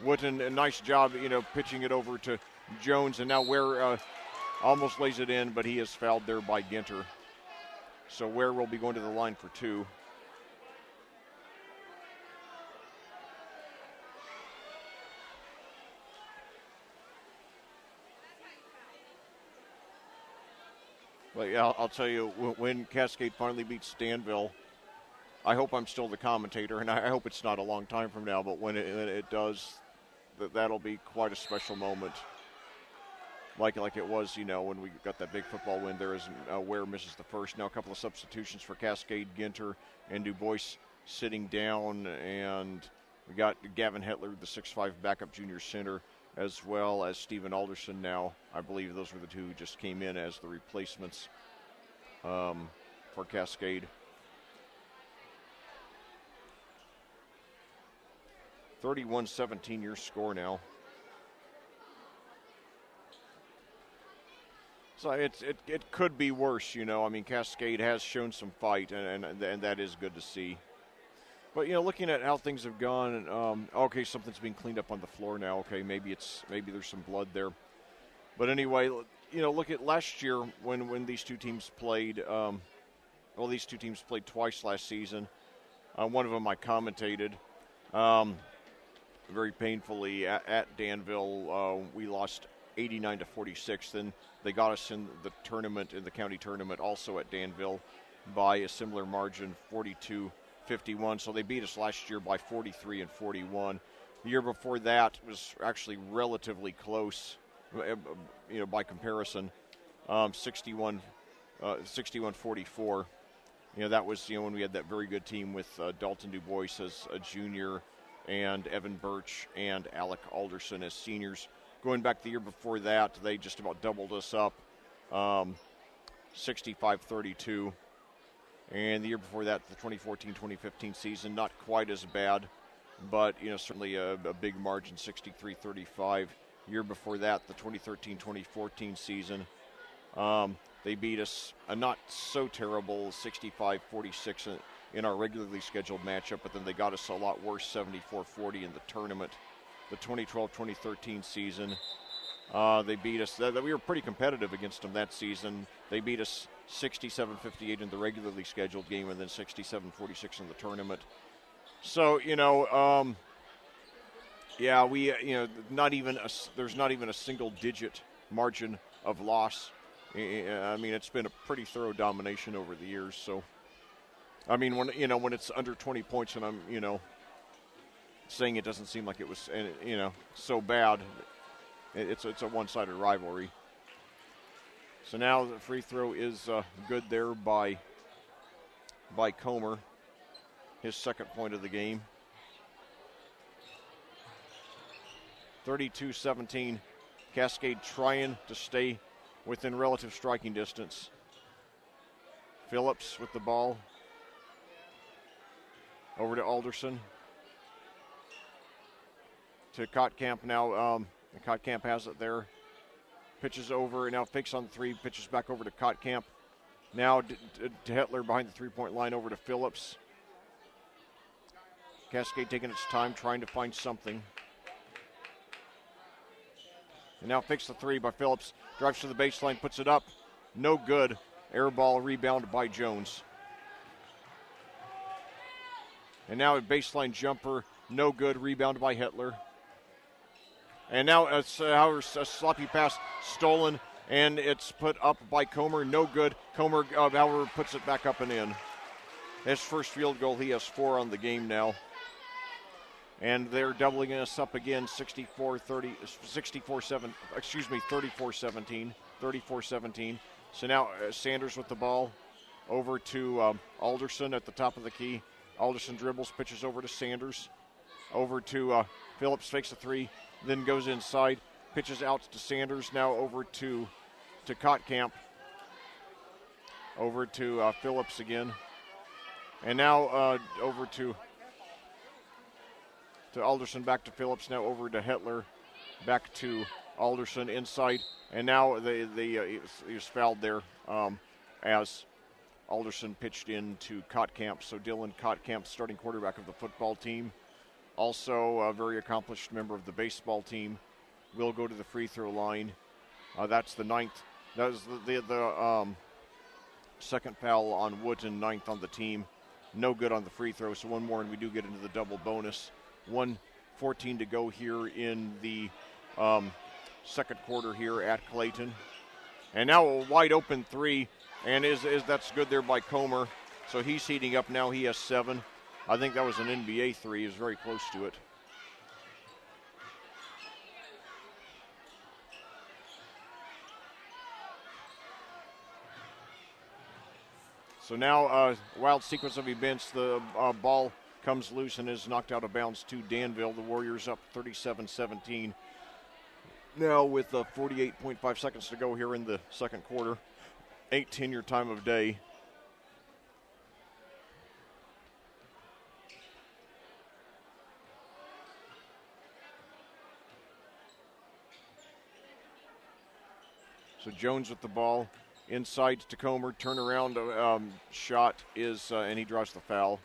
Wooten, a nice job, pitching it over to Jones. And now Ware almost lays it in, but he is fouled there by Ginter. So Ware will be going to the line for two. But yeah, I'll tell you, when Cascade finally beats Danville, I hope I'm still the commentator, and I hope it's not a long time from now, but when it does, that'll be quite a special moment. Like it was, when we got that big football win there, as Ware misses the first. Now a couple of substitutions for Cascade, Ginter and Du Bois sitting down, and we got Gavin Hetler, the 6'5" backup junior center, as well as Stephen Alderson now. I believe those were the two who just came in as the replacements for Cascade. 31-17 your score now. So it could be worse, Cascade has shown some fight, and that is good to see. But looking at how things have gone, okay, something's being cleaned up on the floor now. Okay, maybe there's some blood there. But anyway, look at last year when these two teams played. These two teams played twice last season. One of them I commentated very painfully at Danville. We lost 89-46. Then they got us in the tournament, in the county tournament, also at Danville, by a similar margin, 42-51. So they beat us last year by 43 and 41. The year before that was actually relatively close, by comparison, 61-44. That was when we had that very good team with Dalton Du Bois as a junior, and Evan Birch and Alec Alderson as seniors. Going back the year before that, they just about doubled us up, 65-32. And the year before that, the 2014-2015 season, not quite as bad, but certainly a big margin, 63-35. Year before that, the 2013-2014 season, they beat us a not so terrible 65-46 in our regularly scheduled matchup, but then they got us a lot worse, 74-40 in the tournament. The 2012-2013 season, they beat us. We were pretty competitive against them that season. They beat us 67-58 in the regularly scheduled game, and then 67-46 in the tournament. So there's not even a single-digit margin of loss. It's been a pretty thorough domination over the years. So, when it's under 20 points, and I'm saying it doesn't seem like it was so bad. It's a one-sided rivalry. So now the free throw is good there by Comer, his second point of the game. 32-17, Cascade trying to stay within relative striking distance. Phillips with the ball. Over to Alderson. To Kotkamp now. Kotkamp has it there. Pitches over, and now fakes on the three. Pitches back over to Kotkamp. Now to Hetler behind the three-point line, over to Phillips. Cascade taking its time, trying to find something. And now fakes the three by Phillips. Drives to the baseline, puts it up. No good. Air ball, rebound by Jones. And now a baseline jumper, no good. Rebound by Hetler. And now a sloppy pass stolen, and it's put up by Comer. No good. Comer, however, puts it back up and in. His first field goal, he has 4 on the game now. And they're doubling us up again, 34-17. So now Sanders with the ball over to Alderson at the top of the key. Alderson dribbles, pitches over to Sanders. Over to Phillips, fakes a three, then goes inside, pitches out to Sanders, now over to Kotkamp. Over to Phillips again. And now over to to Alderson, back to Phillips, now over to Hetler, back to Alderson inside, and now he was fouled there as Alderson pitched into Kottkamp. So Dylan Kottkamp, starting quarterback of the football team, also a very accomplished member of the baseball team, will go to the free throw line. That's the ninth. That was the second foul on Wooten, ninth on the team. No good on the free throw, so one more and we do get into the double bonus. 1:14 to go here in the second quarter here at Clayton. And now a wide open three, and that's good there by Comer. So he's heating up now. He has 7. I think that was an NBA three. He was very close to it. So now wild sequence of events. The ball comes loose and is knocked out of bounds to Danville. The Warriors up 37-17. Now with 48.5 seconds to go here in the second quarter. 8:10 your time of day. So Jones with the ball. Inside to Comer, turnaround shot is, and he draws the foul.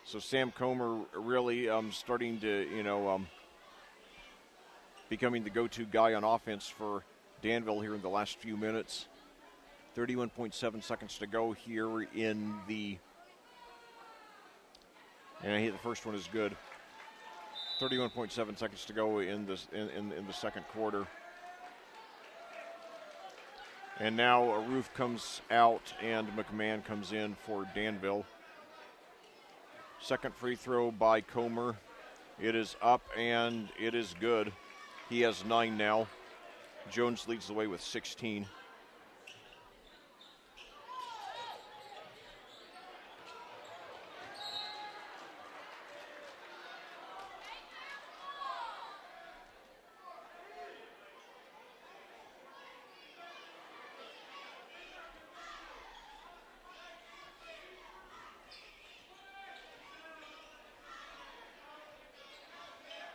So Sam Comer really starting to, becoming the go-to guy on offense for Danville here in the last few minutes. 31.7 seconds to go here in the, and the first one is good. 31.7 seconds to go in the second quarter. And now a Roof comes out and McMahon comes in for Danville. Second free throw by Comer. It is up and it is good. He has 9 now. Jones leads the way with 16.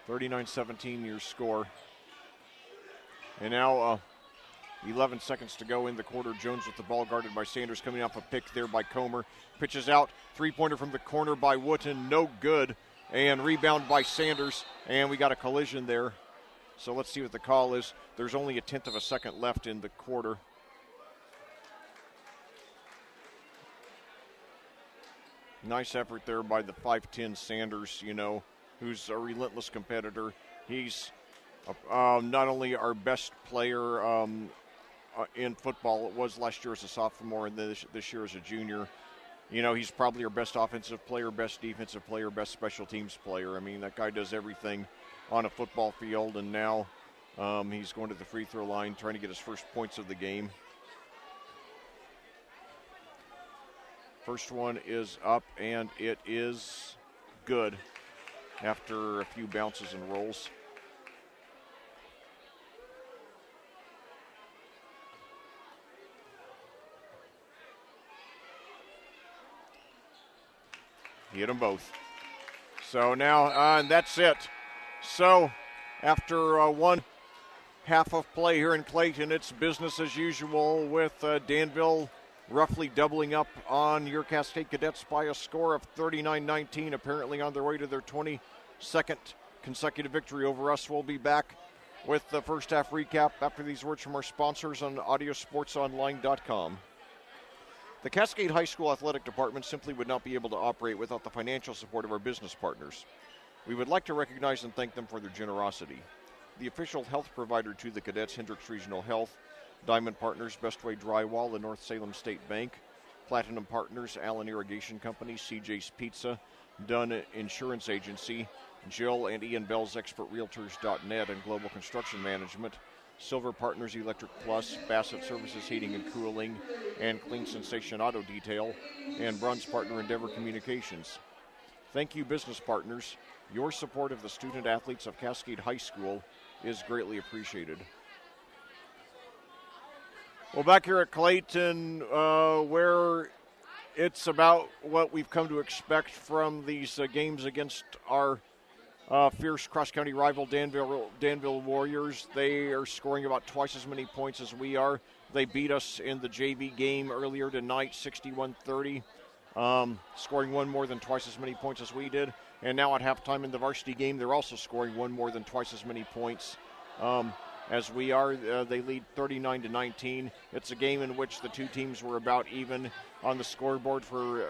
(39-17) your score. And now 11 seconds to go in the quarter. Jones with the ball, guarded by Sanders, coming off a pick there by Comer. Pitches out, three-pointer from the corner by Wooten, no good. And rebound by Sanders, and we got a collision there. So let's see what the call is. There's only a 1/10 of a second left in the quarter. Nice effort there by the 5'10 Sanders, who's a relentless competitor. He's not only our best player in football, it was last year as a sophomore and this year as a junior. He's probably our best offensive player, best defensive player, best special teams player. I mean, that guy does everything on a football field, and now he's going to the free throw line trying to get his first points of the game. First one is up, and it is good after a few bounces and rolls. He hit them both. So now, and that's it. So after one half of play here in Clayton, it's business as usual with Danville roughly doubling up on your Cascade Cadets by a score of 39-19, apparently on their way to their 22nd consecutive victory over us. We'll be back with the first half recap after these words from our sponsors on audiosportsonline.com. The Cascade High School Athletic Department simply would not be able to operate without the financial support of our business partners. We would like to recognize and thank them for their generosity. The official health provider to the Cadets, Hendricks Regional Health, Diamond Partners, Bestway Drywall, the North Salem State Bank, Platinum Partners, Allen Irrigation Company, CJ's Pizza, Dunn Insurance Agency, Jill and Ian Bell's Expert Realtors.net and Global Construction Management, Silver Partners Electric Plus, Bassett Services Heating and Cooling, and Clean Sensation Auto Detail, and Bruns Partner Endeavor Communications. Thank you, business partners. Your support of the student athletes of Cascade High School is greatly appreciated. Well, back here at Clayton, where it's about what we've come to expect from these games against our fierce cross-county rival Danville Warriors. They are scoring about twice as many points as we are. They beat us in the JV game earlier tonight, 61-30, scoring one more than twice as many points as we did. And now at halftime in the varsity game, they're also scoring one more than twice as many points as we are. They lead 39-19. It's a game in which the two teams were about even on the scoreboard for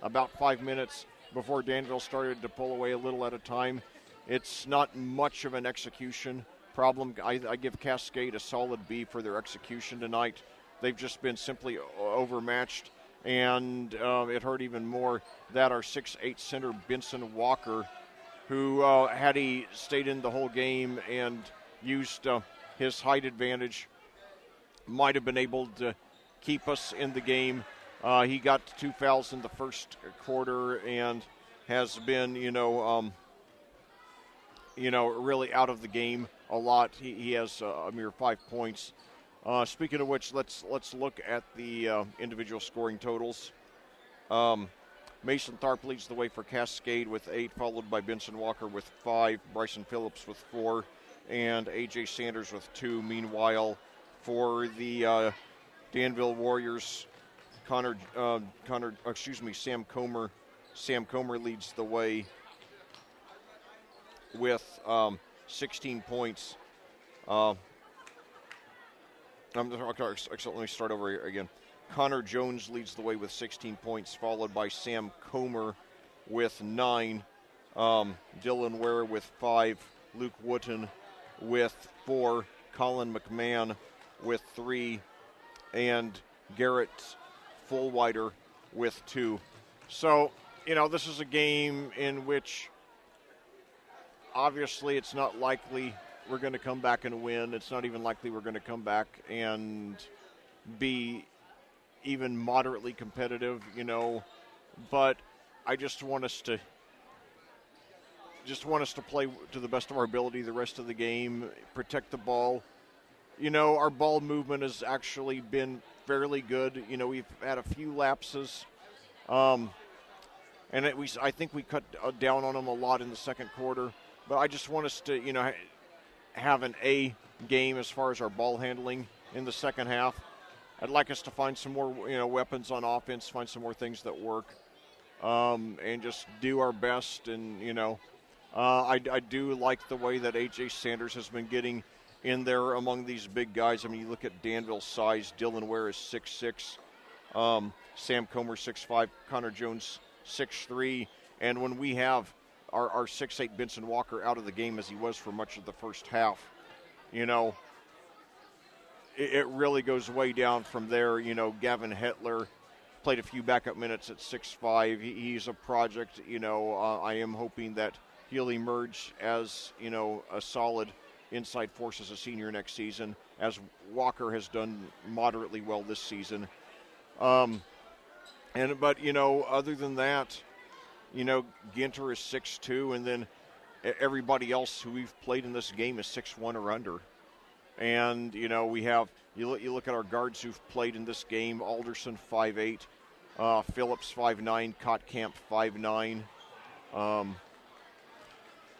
about 5 minutes before Danville started to pull away a little at a time. It's not much of an execution problem. I give Cascade a solid B for their execution tonight. They've just been simply overmatched, and it hurt even more that our 6'8 center, Benson Walker, who had he stayed in the whole game and used his height advantage, might have been able to keep us in the game. He got 2 fouls in the first quarter and has been, really out of the game a lot. He has a mere 5 points. Speaking of which, let's look at the individual scoring totals. Mason Tharp leads the way for Cascade with 8, followed by Benson Walker with 5, Bryson Phillips with 4, and A.J. Sanders with 2. Meanwhile, for the Danville Warriors, Sam Comer leads the way with 16 points. Let me start over again. Connor Jones leads the way with 16 points, followed by Sam Comer with 9, Dylan Ware with 5, Luke Wooten with 4, Colin McMahon with 3, and Garrett Fullwider with 2. So, this is a game in which obviously it's not likely we're going to come back and win. It's not even likely we're going to come back and be even moderately competitive, but I just want us to play to the best of our ability the rest of the game, protect the ball. Our ball movement has actually been fairly good. We've had a few lapses, and I think we cut down on them a lot in the second quarter. But I just want us to, have an A game as far as our ball handling in the second half. I'd like us to find some more, weapons on offense, find some more things that work, and just do our best. And, I do like the way that A.J. Sanders has been getting in there among these big guys. I mean, you look at Danville's size. Dylan Ware is 6'6", Sam Comer 6'5", Connor Jones 6'3", and when we have our 6'8 Benson Walker out of the game as he was for much of the first half, it really goes way down from there. Gavin Hetler played a few backup minutes at 6'5". He's a project. I am hoping that he'll emerge as, a solid inside force as a senior next season, as Walker has done moderately well this season. But other than that, Ginter is 6'2", and then everybody else who we've played in this game is 6'1" or under. And, we have, you look at our guards who've played in this game: Alderson 5'8", Phillips 5'9", Kottkamp 5'9".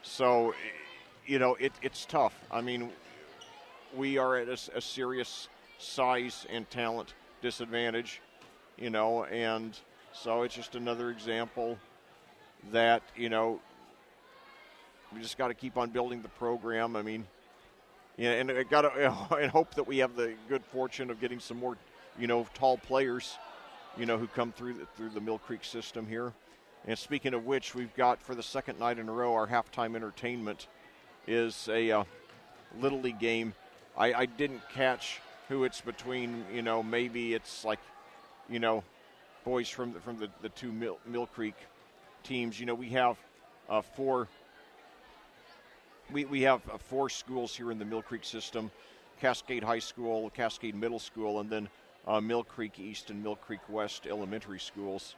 So, it's tough. I mean, we are at a serious size and talent disadvantage, and so it's just another example that, we just got to keep on building the program. I mean, and I got to and hope that we have the good fortune of getting some more, tall players, who come through the Mill Creek system here. And speaking of which, we've got, for the second night in a row, our halftime entertainment is a Little League game. I didn't catch who it's between. Maybe it's like, boys from the two Mill Creek teams. We have four schools here in the Mill Creek system: Cascade High School, Cascade Middle School, and then Mill Creek East and Mill Creek West elementary schools.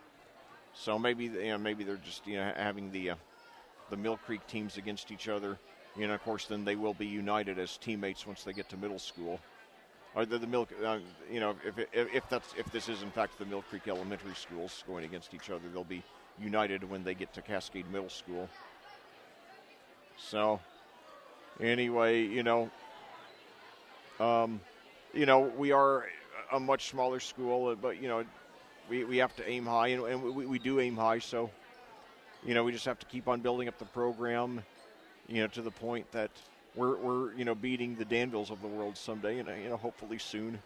So maybe they're just having the Mill Creek teams against each other. Of course, then they will be united as teammates once they get to middle school. or the Mill, if this is in fact the Mill Creek Elementary schools going against each other, they'll be united when they get to Cascade Middle School. So, anyway, we are a much smaller school, but we have to aim high, and we do aim high. So, we just have to keep on building up the program, to the point that we're beating the Danvilles of the world someday, and hopefully soon.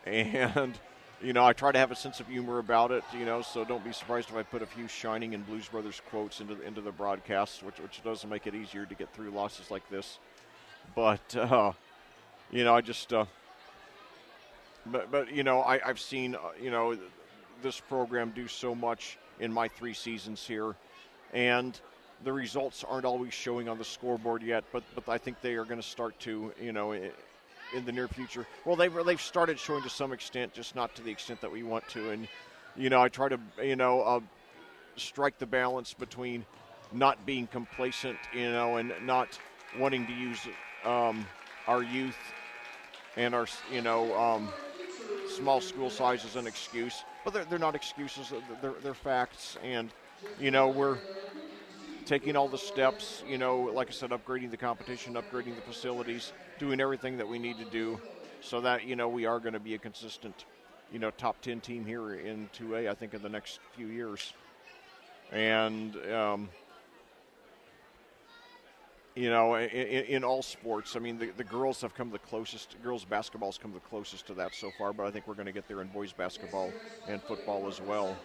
And I try to have a sense of humor about it, so don't be surprised if I put a few Shining and Blues Brothers quotes into the broadcast, which does make it easier to get through losses like this. But I just I've seen this program do so much in my 3 seasons here, and the results aren't always showing on the scoreboard yet, but I think they are going to start to, in the near future. Well, they've started showing to some extent, just not to the extent that we want to. And I try to strike the balance between not being complacent, and not wanting to use our youth and our small school size as an excuse. But they're not excuses; they're facts. And we're taking all the steps, like I said, upgrading the competition, upgrading the facilities, doing everything that we need to do so that, we are going to be a consistent, top 10 team here in 2A, I think, in the next few years. And, in all sports, I mean, the girls have come the closest. Girls basketball's come the closest to that so far, but I think we're going to get there in boys basketball and football as well.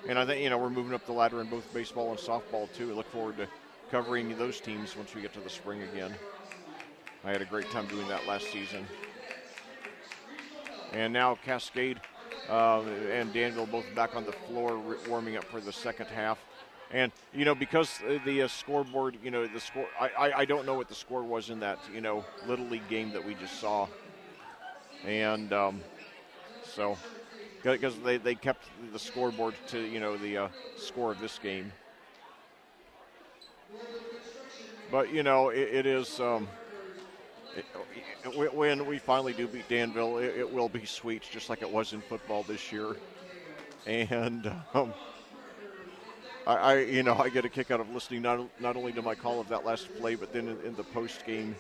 And I think, we're moving up the ladder in both baseball and softball, too. I look forward to covering those teams once we get to the spring again. I had a great time doing that last season. And now Cascade and Danville both back on the floor warming up for the second half. And, because the scoreboard, the score, I don't know what the score was in that, Little League game that we just saw. And so... because they kept the scoreboard to, the score of this game. But, it is, when we finally do beat Danville, it will be sweet, just like it was in football this year. And I get a kick out of listening not only to my call of that last play, but then in the post game,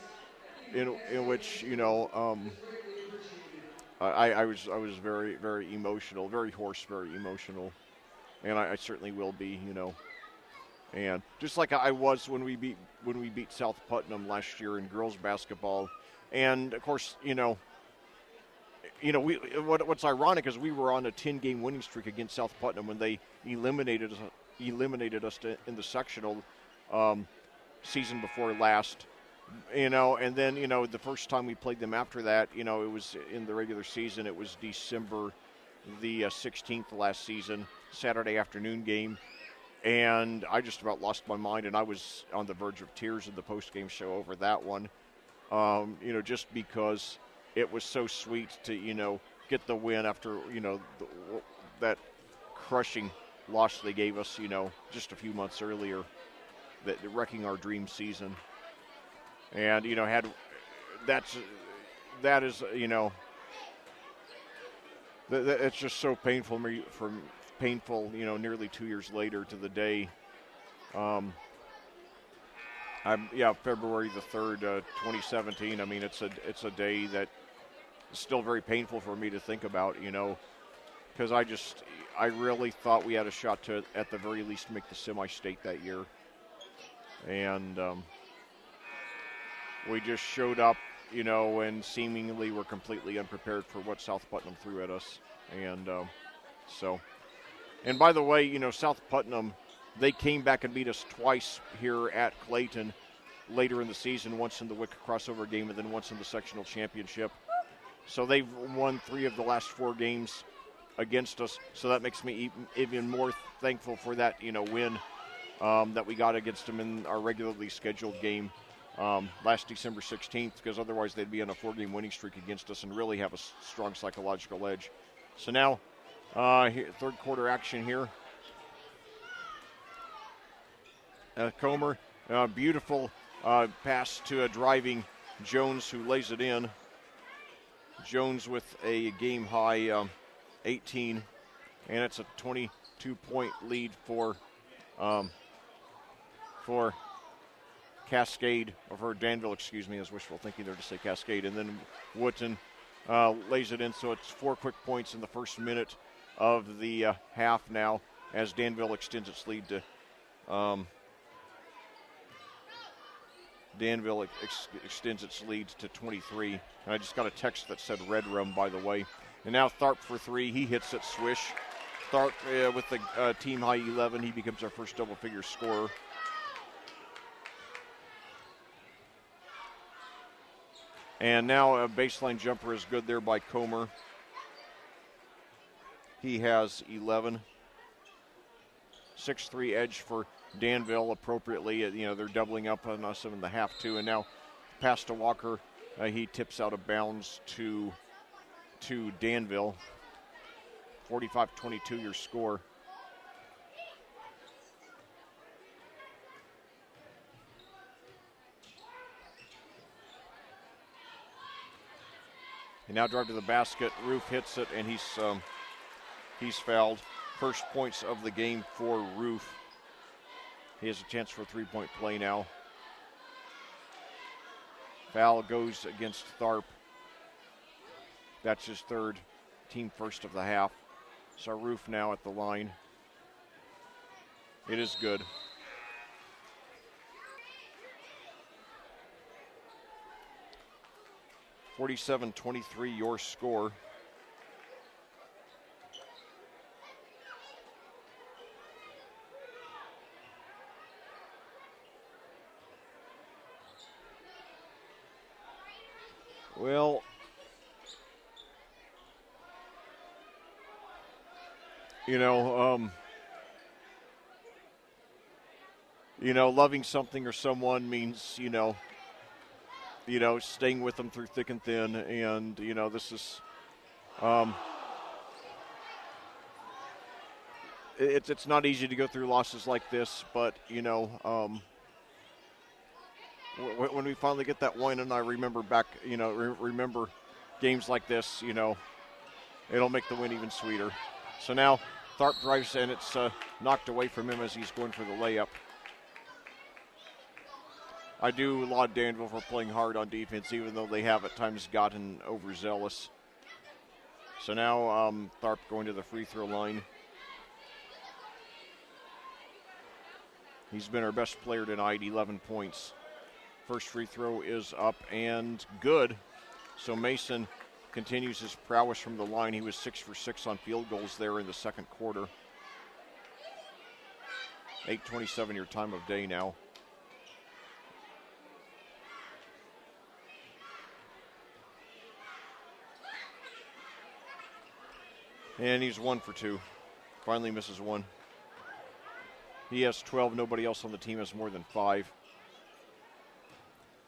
in which I was very, very emotional, very hoarse, very emotional, and I certainly will be, and just like I was when we beat South Putnam last year in girls basketball, and of course, what's ironic is we were on a 10-game winning streak against South Putnam when they eliminated us in the sectional season before last. And then, the first time we played them after that, it was in the regular season. It was December the 16th last season, Saturday afternoon game. And I just about lost my mind, and I was on the verge of tears in the post-game show over that one, just because it was so sweet to, get the win after, that crushing loss they gave us, just a few months earlier, that wrecking our dream season. And, that is, it's just so painful nearly 2 years later to the day. February the 3rd, 2017. I mean, it's a day that is still very painful for me to think about, because I really thought we had a shot to, at the very least, make the semi-state that year. And, we just showed up, and seemingly were completely unprepared for what South Putnam threw at us. And and by the way, South Putnam, they came back and beat us twice here at Clayton later in the season, once in the WIC crossover game and then once in the sectional championship. So they've won 3 of the last 4 games against us. So that makes me even more thankful for that, win that we got against them in our regularly scheduled game. Last December 16th, because otherwise they'd be on a 4-game winning streak against us and really have a strong psychological edge. So now, third quarter action here. Comer, beautiful pass to a driving Jones, who lays it in. Jones with a game-high 18, and it's a 22-point lead for Cascade, or for Danville, excuse me. I was wishful thinking there to say Cascade. And then Wooten lays it in, so it's 4 quick points in the first minute of the half now, as Danville extends its lead to extends its lead to 23. And I just got a text that said Red Rum, by the way. And now Tharp for 3. He hits it, swish. Tharp with the team high 11. He becomes our first double-figure scorer. And now a baseline jumper is good there by Comer. He has 11. 6-3 edge for Danville appropriately. They're doubling up on us in the half too. And now pass to Walker. He tips out of bounds to Danville. 45-22 your score. And now drive to the basket. Roof hits it, and he's fouled. First points of the game for Roof. He has a chance for a three-point play now. Foul goes against Tharp. That's his third, team first of the half. So Roof now at the line. It is good. (47-23) your score. Well, loving something or someone means, staying with them through thick and thin. And, this is, it's not easy to go through losses like this, but, when we finally get that win, and I remember back, remember games like this, it'll make the win even sweeter. So now Tharp drives, and it's knocked away from him as he's going for the layup. I do laud Danville for playing hard on defense, even though they have at times gotten overzealous. So now Tharp going to the free throw line. He's been our best player tonight, 11 points. First free throw is up and good. So Mason continues his prowess from the line. He was 6 for 6 on field goals there in the second quarter. 8:27 your time of day now. And he's 1 for 2. Finally misses one. He has 12. Nobody else on the team has more than 5.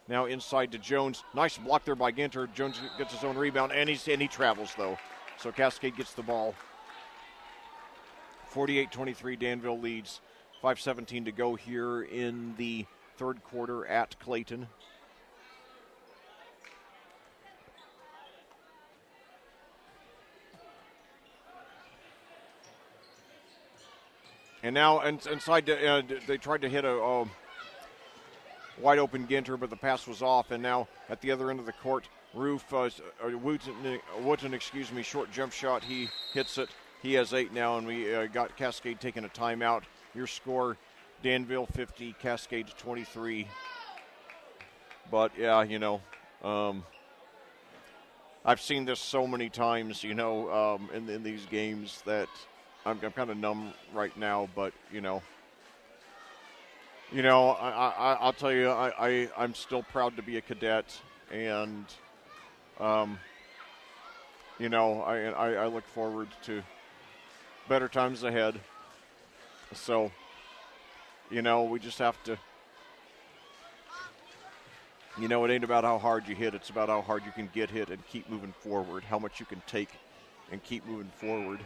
Now inside to Jones. Nice block there by Ginter. Jones gets his own rebound, and he travels, though. So Cascade gets the ball. 48-23, Danville leads. 5:17 to go here in the third quarter at Clayton. And now inside, they tried to hit a wide open Ginter, but the pass was off. And now at the other end of the court, Wooten, short jump shot. He hits it. He has 8 now, and we got Cascade taking a timeout. Your score, Danville 50, Cascade 23. But, yeah, I've seen this so many times, in these games that I'm kind of numb right now. But, I'll tell you, I'm still proud to be a cadet, and, I look forward to better times ahead. So, we just have to, it ain't about how hard you hit. It's about how hard you can get hit and keep moving forward, how much you can take and keep moving forward.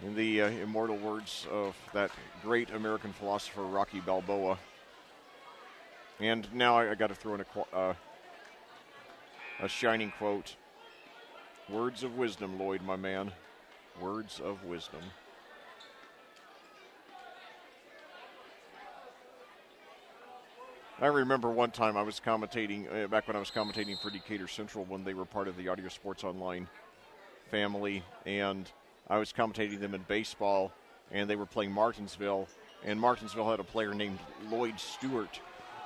In the immortal words of that great American philosopher, Rocky Balboa. And now I got to throw in a shining quote. Words of wisdom, Lloyd, my man. Words of wisdom. I remember one time I was commentating, back when I was commentating for Decatur Central when they were part of the Audio Sports Online family, and I was commentating them in baseball, and they were playing Martinsville, and Martinsville had a player named Lloyd Stewart,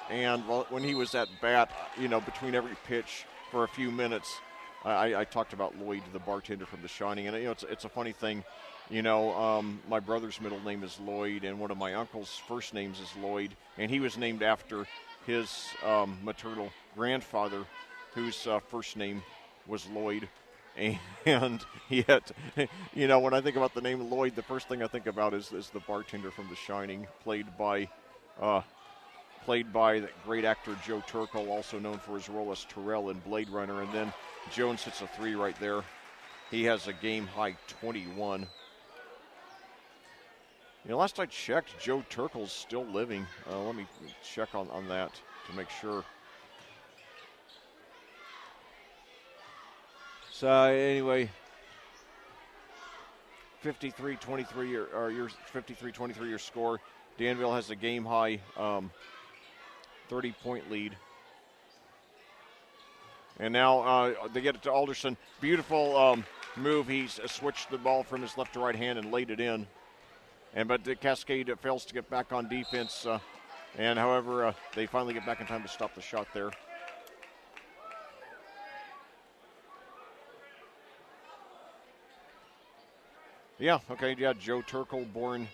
and when he was at bat, between every pitch for a few minutes, I talked about Lloyd, the bartender from The Shining, and it's a funny thing. My brother's middle name is Lloyd, and one of my uncle's first names is Lloyd, and he was named after his maternal grandfather, whose first name was Lloyd. And he had, when I think about the name Lloyd, the first thing I think about is the bartender from The Shining, played by the great actor Joe Turkel, also known for his role as Terrell in Blade Runner. And then Jones hits a 3 right there. He has a game-high 21. Last I checked, Joe Turkel's still living. Let me check on that to make sure. So anyway, 53-23 your 53-23 your score. Danville has a game-high 30-point lead. And now they get it to Alderson. Beautiful move. He's switched the ball from his left to right hand and laid it in. But the Cascade fails to get back on defense. However, they finally get back in time to stop the shot there. Yeah, okay, yeah, Joe Turkel, born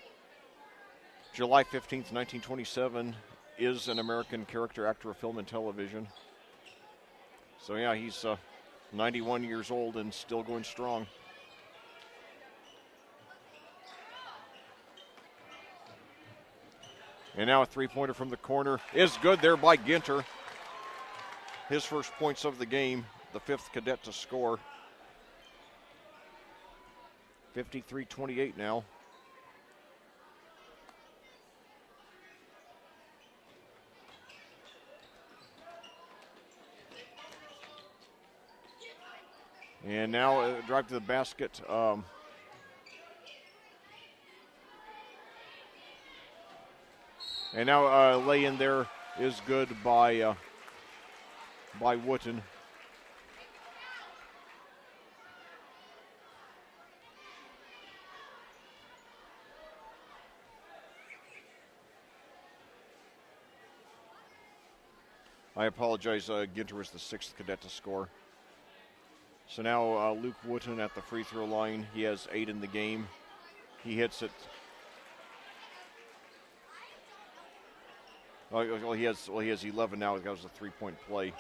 July 15th, 1927, is an American character actor of film and television. So, yeah, he's 91 years old and still going strong. And now a three-pointer from the corner is good there by Ginter. His first points of the game, the 5th cadet to score. 53-28 now. And now a drive to the basket. And now lay in there is good by Wooten. I apologize, Ginter was the 6th cadet to score. So now Luke Wooten at the free throw line. He has 8 in the game. He hits it. Well, he has 11 now. That was a 3-point play.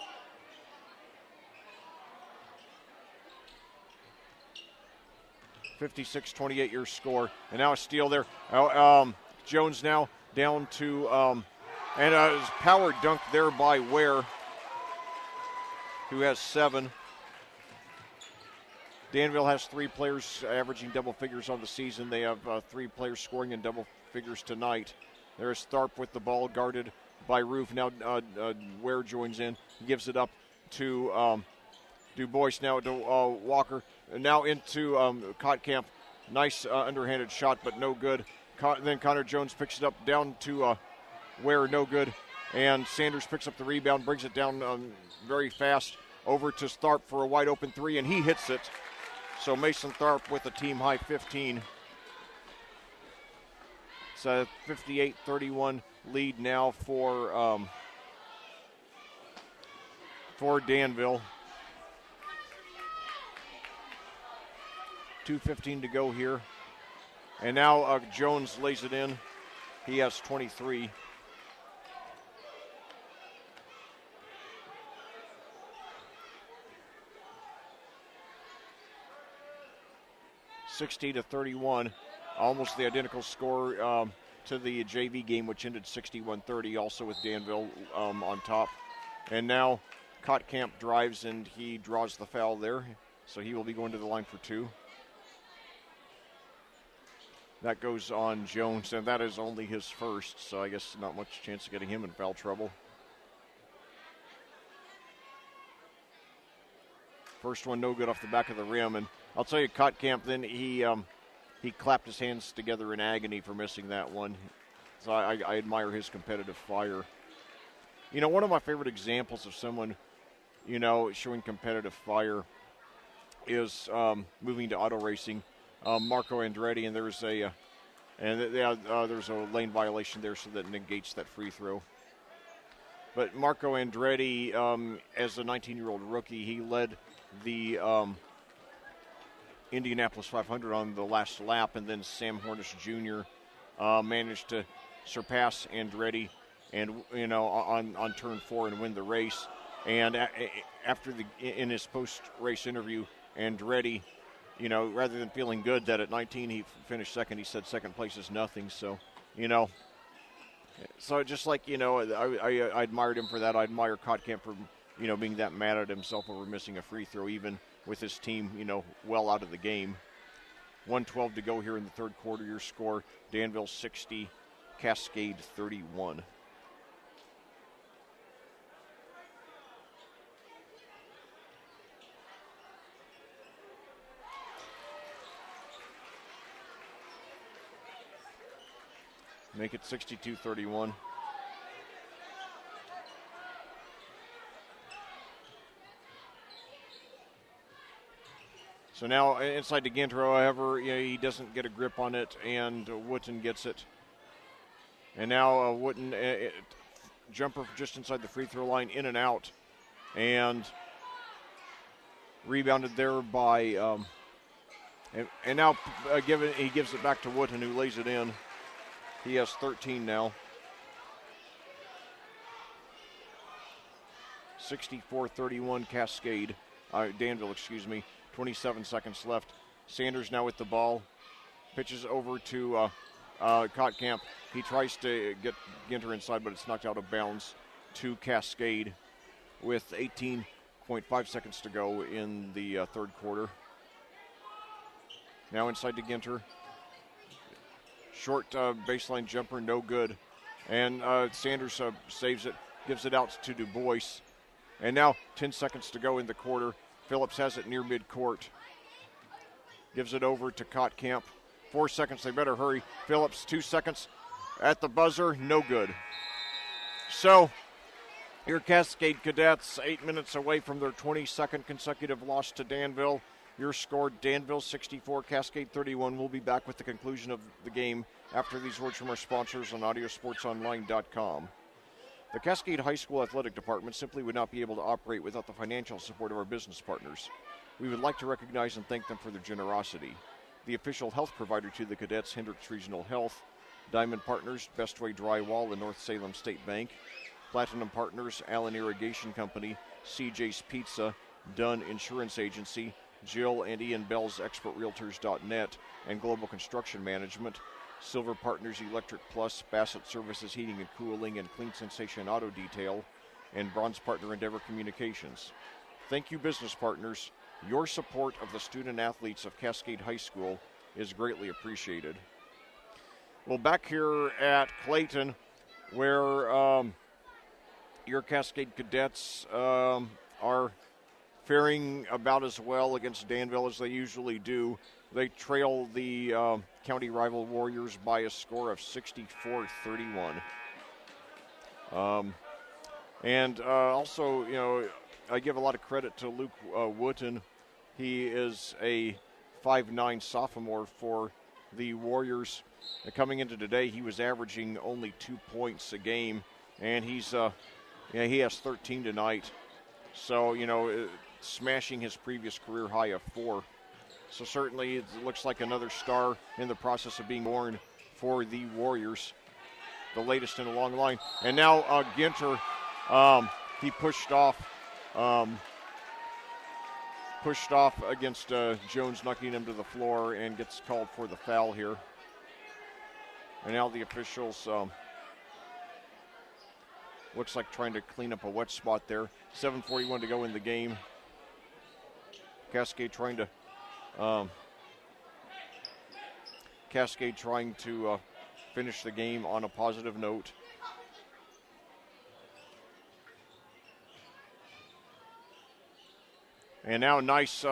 (56-28) your score, and now a steal there. Jones now down to. And a power dunk there by Ware, who has 7. Danville has 3 players averaging double figures on the season. They have 3 players scoring in double figures tonight. There's Tharp with the ball guarded by Roof. Now Ware joins in. He gives it up to Du Bois, now to Walker. Now into Kotkamp. Nice underhanded shot, but no good. Then Connor Jones picks it up down to Ware, no good. And Sanders picks up the rebound, brings it down very fast over to Tharp for a wide open 3, and he hits it. So Mason Tharp with a team-high 15. It's a 58-31 lead now for Danville. 2:15 to go here. And now Jones lays it in. He has 23. (60-31), almost the identical score to the JV game, which ended 61-30, also with Danville on top. And now Kotkamp drives and he draws the foul there, so he will be going to the line for 2. That goes on Jones, and that is only his first, so I guess not much chance of getting him in foul trouble. First one no good off the back of the rim, and I'll tell you, Kotkamp, then he clapped his hands together in agony for missing that one. So I admire his competitive fire. You know, one of my favorite examples of someone, you know, showing competitive fire is moving to auto racing. Marco Andretti, and there's a lane violation there, so that negates that free throw. But Marco Andretti, as a 19-year-old rookie, he led the Indianapolis 500 on the last lap, and then Sam Hornish Jr. Managed to surpass Andretti, and you know, on turn 4 and win the race. And in his post-race interview, Andretti, you know, rather than feeling good that at 19 he finished second, he said second place is nothing. So, you know, so just like, you know, I admired him for that. I admire Kotkamp for, you know, being that mad at himself over missing a free throw, even with his team, you know, well out of the game. 1:12 to go here in the third quarter. Your score, Danville 60, Cascade 31. Make it 62-31. So now inside to Ginter, however, you know, he doesn't get a grip on it, and Wooten gets it. And now Wooten, jumper just inside the free throw line, in and out. And rebounded there by, and now he gives it back to Wooten, who lays it in. He has 13 now. 64-31 Cascade. Danville, excuse me. 27 seconds left. Sanders now with the ball. Pitches over to Kotkamp. He tries to get Ginter inside, but it's knocked out of bounds to Cascade with 18.5 seconds to go in the third quarter. Now inside to Ginter. Short baseline jumper, no good. And Sanders saves it, gives it out to Du Bois. And now 10 seconds to go in the quarter. Phillips has it near midcourt. Gives it over to Kotkamp. 4 seconds, they better hurry. Phillips, 2 seconds at the buzzer, no good. So, your Cascade Cadets, 8 minutes away from their 22nd consecutive loss to Danville. Your score, Danville 64, Cascade 31. We'll be back with the conclusion of the game after these words from our sponsors on audiosportsonline.com. The Cascade High School Athletic Department simply would not be able to operate without the financial support of our business partners. We would like to recognize and thank them for their generosity. The official health provider to the Cadets, Hendricks Regional Health. Diamond Partners, Bestway Drywall and North Salem State Bank. Platinum Partners, Allen Irrigation Company, CJ's Pizza, Dunn Insurance Agency, Jill and Ian Bell's ExpertRealtors.net, and Global Construction Management. Silver Partners Electric Plus, Bassett Services Heating and Cooling, and Clean Sensation Auto Detail, and Bronze Partner Endeavor Communications. Thank you, business partners. Your support of the student athletes of Cascade High School is greatly appreciated. Well, back here at Clayton, where your Cascade Cadets are faring about as well against Danville as they usually do. They trail the county rival Warriors by a score of 64-31. And also, you know, I give a lot of credit to Luke Wooten. He is a 5'9" sophomore for the Warriors. Coming into today, he was averaging only 2 points a game, and he has 13 tonight. So, you know, smashing his previous career high of 4. So certainly it looks like another star in the process of being born for the Warriors, the latest in a long line. And now Ginter, he pushed off against Jones, knocking him to the floor, and gets called for the foul here. And now the officials looks like trying to clean up a wet spot there. 7:41 to go in the game. Cascade trying to finish the game on a positive note. And now nice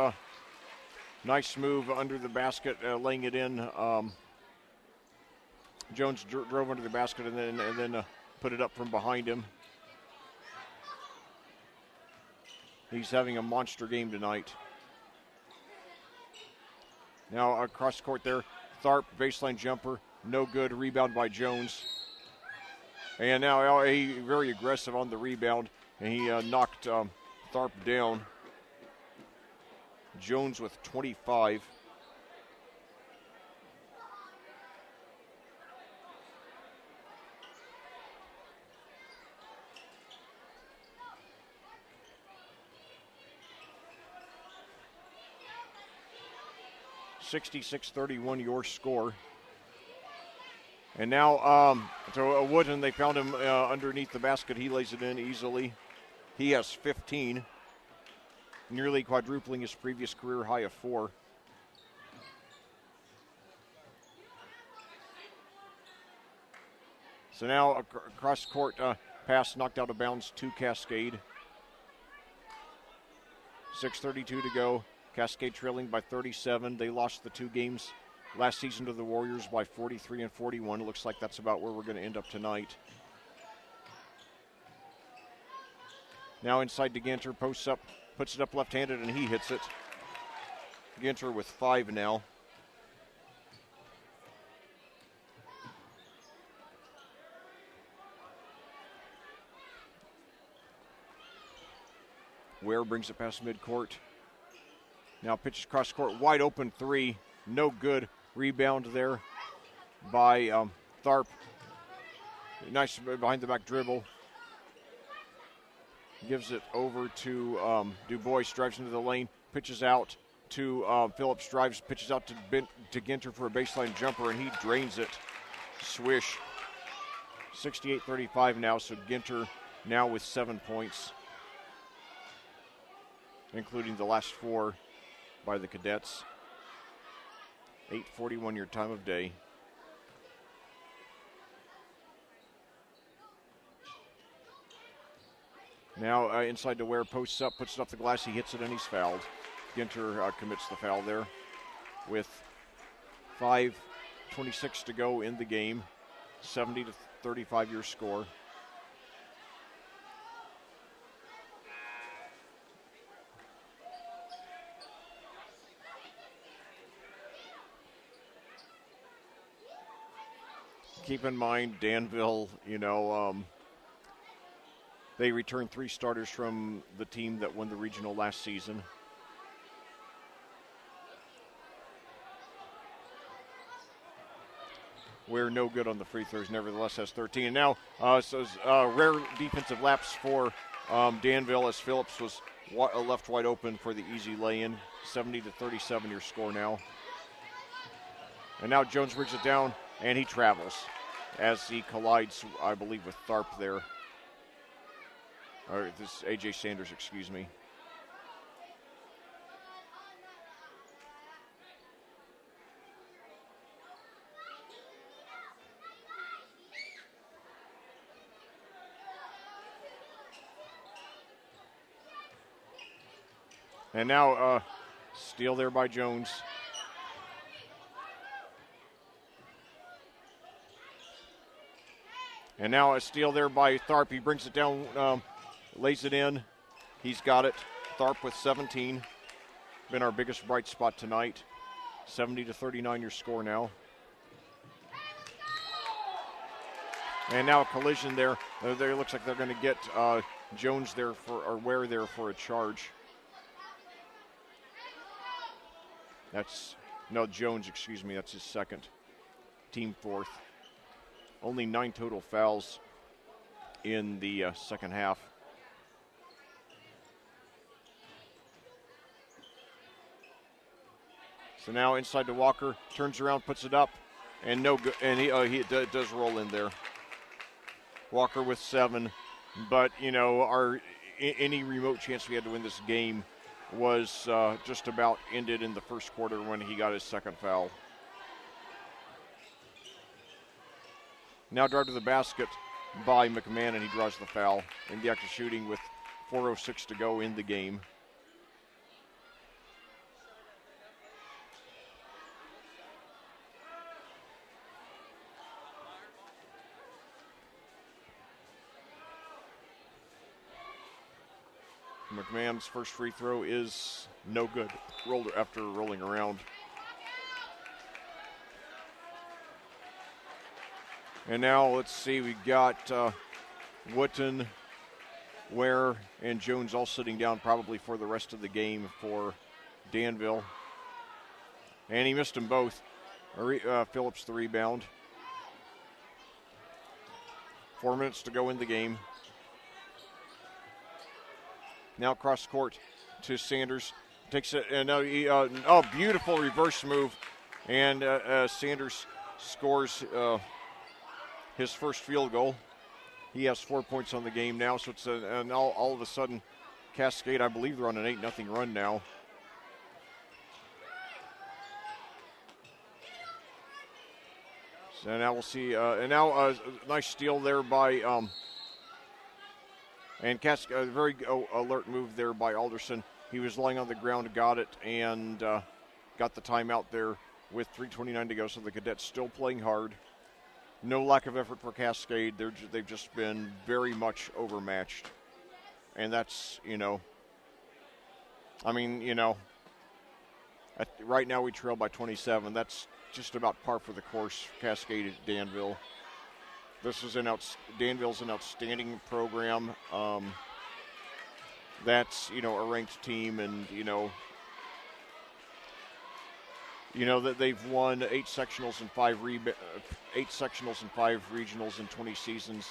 move under the basket, laying it in. Jones drove under the basket and then put it up from behind him. He's having a monster game tonight. Now across the court there, Tharp, baseline jumper, no good. Rebound by Jones. And now he very aggressive on the rebound, and he knocked Tharp down. Jones with 25. (66-31) your score. And now to Wooden, they found him underneath the basket. He lays it in easily. He has 15, nearly quadrupling his previous career high of 4. So now across court, pass knocked out of bounds to Cascade. 6:32 to go. Cascade trailing by 37. They lost the 2 games last season to the Warriors by 43 and 41. It looks like that's about where we're going to end up tonight. Now inside to Ginter, posts up, puts it up left-handed, and he hits it. Ginter with 5 now. Ware brings it past midcourt. Now pitches cross court, wide open 3, no good. Rebound there by Tharp. Nice behind the back dribble. Gives it over to Du Bois, drives into the lane, pitches out to Phillips, drives, pitches out to Ginter for a baseline jumper, and he drains it. Swish. 68-35 now, so Ginter now with 7 points, including the last 4 by the Cadets. 8:41 your time of day. Now inside to Ware, posts up, puts it off the glass, he hits it and he's fouled. Ginter commits the foul there with 5:26 to go in the game. 70-35 your score. Keep in mind, Danville, they returned 3 starters from the team that won the regional last season. We're no good on the free throws, nevertheless has 13. And now, rare defensive lapse for Danville as Phillips was left wide open for the easy lay-in. 70-37 your score now. And now Jones brings it down, and he travels as he collides, I believe, with Tharp there. Or this A.J. Sanders, excuse me. And now steal there by Jones. And now a steal there by Tharp. He brings it down, lays it in. He's got it. Tharp with 17. Been our biggest bright spot tonight. 70-39 your score now. And now a collision there. There looks like they're going to get Jones there or Ware there for a charge. Jones, excuse me. That's his second. Team 4th. Only 9 total fouls in the second half. So now inside to Walker, turns around, puts it up, and no good. And he does roll in there. Walker with 7, but any remote chance we had to win this game was just about ended in the first quarter when he got his second foul. Now drive to the basket by McMahon, and he draws the foul in the act of shooting with 4:06 to go in the game. McMahon's first free throw is no good. Rolled after rolling around. And now let's see, we got Wooten, Ware, and Jones all sitting down probably for the rest of the game for Danville. And he missed them both. Phillips the rebound. 4 minutes to go in the game. Now cross court to Sanders. Takes it, and beautiful reverse move. And Sanders scores his first field goal. He has 4 points on the game now, so it's and all of a sudden, Cascade, I believe they're on an 8-0 run now. So now we'll see, nice steal there by, and Cascade, a very alert move there by Alderson. He was lying on the ground, got it, and got the timeout there with 3:29 to go, so the Cadets still playing hard. No lack of effort for Cascade. They've just been very much overmatched. And that's, right now we trail by 27. That's just about par for the course, Cascade at Danville. This is Danville's an outstanding program. That's, a ranked team, and, that they've won 8 sectionals and 5 regionals in 20 seasons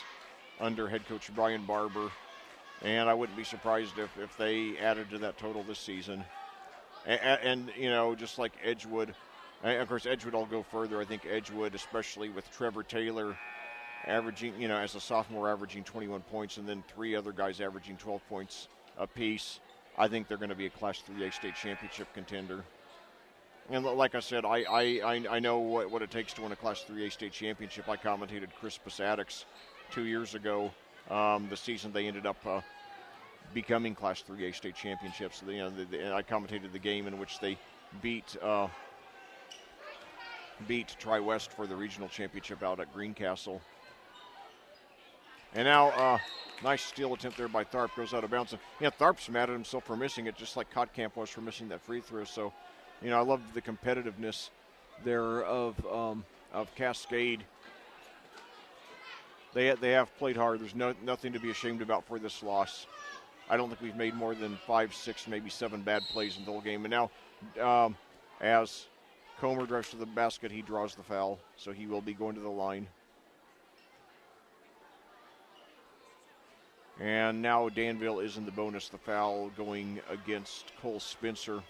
under head coach Brian Barber. And I wouldn't be surprised if they added to that total this season. And just like Edgewood, and of course, Edgewood will go further. I think Edgewood, especially with Trevor Taylor averaging, as a sophomore, averaging 21 points, and then 3 other guys averaging 12 points apiece. I think they're going to be a Class 3A state championship contender. And like I said, I know what it takes to win a Class 3A state championship. I commentated Crispus Attucks 2 years ago. The season they ended up becoming Class 3A state championships. I commentated the game in which they beat Tri-West for the regional championship out at Greencastle. And now, nice steal attempt there by Tharp, goes out of bounds. Tharp's mad at himself for missing it, just like Kotkamp was for missing that free throw. So, I love the competitiveness there of Cascade. They have played hard. There's nothing to be ashamed about for this loss. I don't think we've made more than 5, 6, maybe 7 bad plays in the whole game. And now, as Comer drives to the basket, he draws the foul, so he will be going to the line. And now Danville is in the bonus, the foul going against Cole Spencer,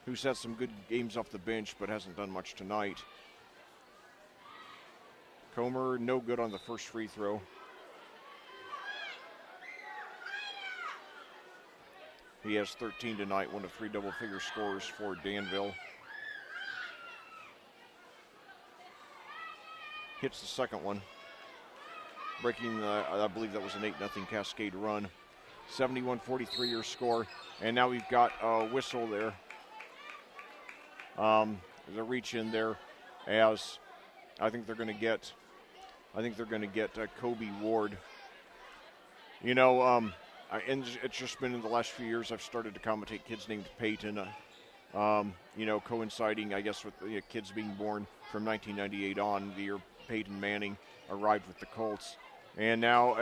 who's had some good games off the bench but hasn't done much tonight. Comer, no good on the first free throw. He has 13 tonight, one of 3 double-figure scores for Danville. Hits the second one, breaking I believe that was an 8-0 Cascade run. 71-43 your score, and now we've got a whistle there. There's a reach in there, as I think they're going to get Kobe Ward. And it's just been in the last few years I've started to commentate kids named Peyton. Coinciding, I guess, with kids being born from 1998 on, the year Peyton Manning arrived with the Colts. And now,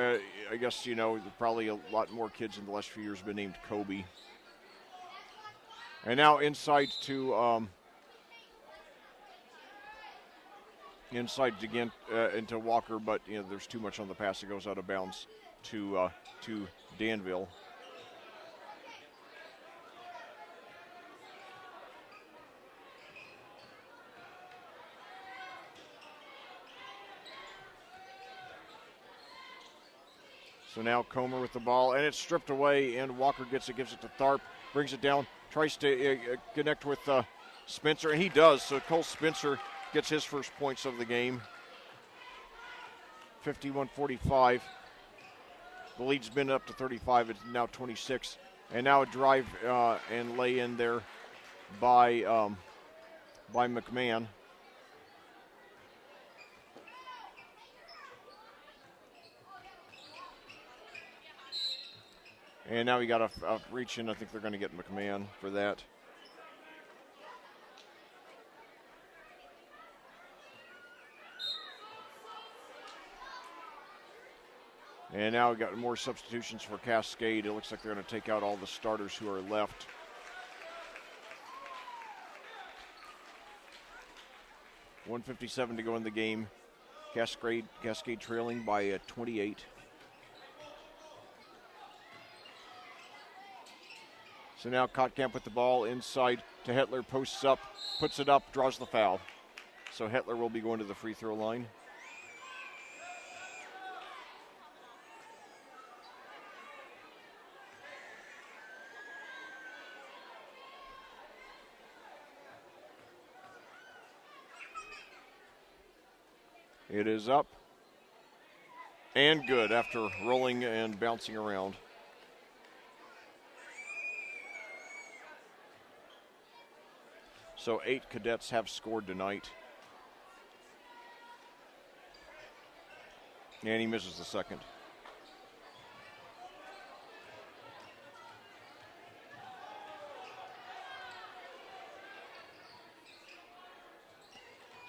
I guess, probably a lot more kids in the last few years have been named Kobe. And now inside again into Walker, but there's too much on the pass. It goes out of bounds to Danville. So now Comer with the ball, and it's stripped away, and Walker gets it, gives it to Tharp, brings it down, tries to connect with Spencer, and he does. So Cole Spencer gets his first points of the game. 51-45. The lead's been up to 35. It's now 26. And now a drive and lay in there by McMahon. And now we got a reach in. I think they're going to get McMahon for that. And now we got more substitutions for Cascade. It looks like they're going to take out all the starters who are left. .157 to go in the game. Cascade trailing by 28. So now Kotkamp with the ball inside to Hetler, posts up, puts it up, draws the foul. So Hetler will be going to the free throw line. It is up and good after rolling and bouncing around. So 8 Cadets have scored tonight. And he misses the second.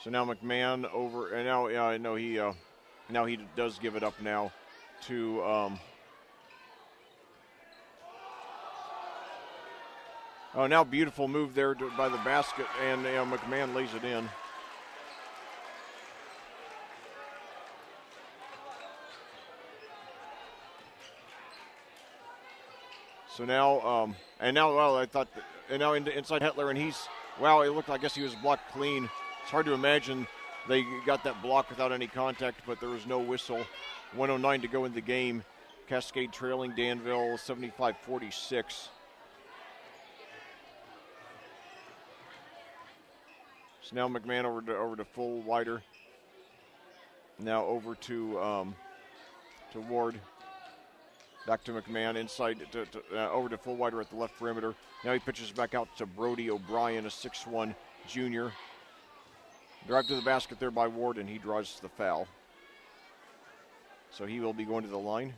So now McMahon over, and now he does give it up now to now beautiful move there by the basket, and McMahon lays it in. So now, I thought, and now inside Hetler, and it looked, I guess he was blocked clean. It's hard to imagine they got that block without any contact, but there was no whistle. 1:09 to go in the game. Cascade trailing Danville 75-46. So now McMahon over to full wider. Now over to Ward. Back to McMahon inside over to full wider at the left perimeter. Now he pitches back out to Brody O'Brien, a 6'1" junior. Drive to the basket there by Ward, and he draws the foul. So he will be going to the line.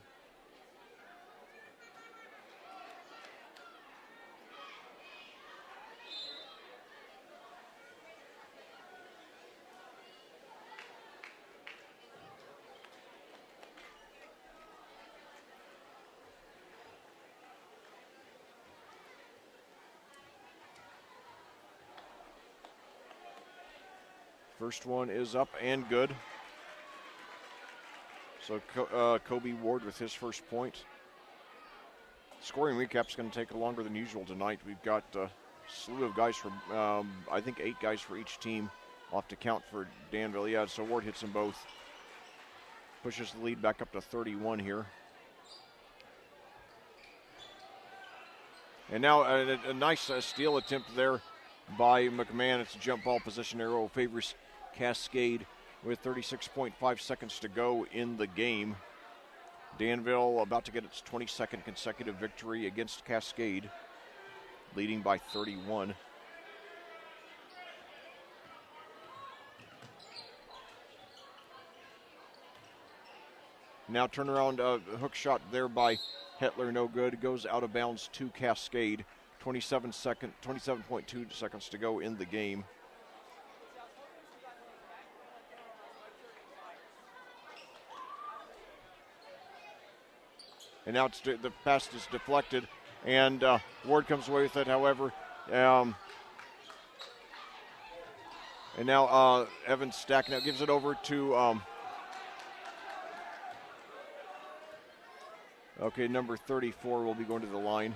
First one is up and good. So Kobe Ward with his first point. Scoring recap's going to take longer than usual tonight. We've got a slew of guys from, I think 8 guys for each team. I'll have to count for Danville. Yeah, so Ward hits them both. Pushes the lead back up to 31 here. And now a nice steal attempt there by McMahon. It's a jump ball position arrow, favors Cascade with 36.5 seconds to go in the game. Danville about to get its 22nd consecutive victory against Cascade, leading by 31. Now turnaround hook shot there by Hetler, no good. Goes out of bounds to Cascade. 27.2 seconds to go in the game. And now the pass is deflected, and Ward comes away with it, however. And now Evan Stack now gives it over to, number 34 will be going to the line.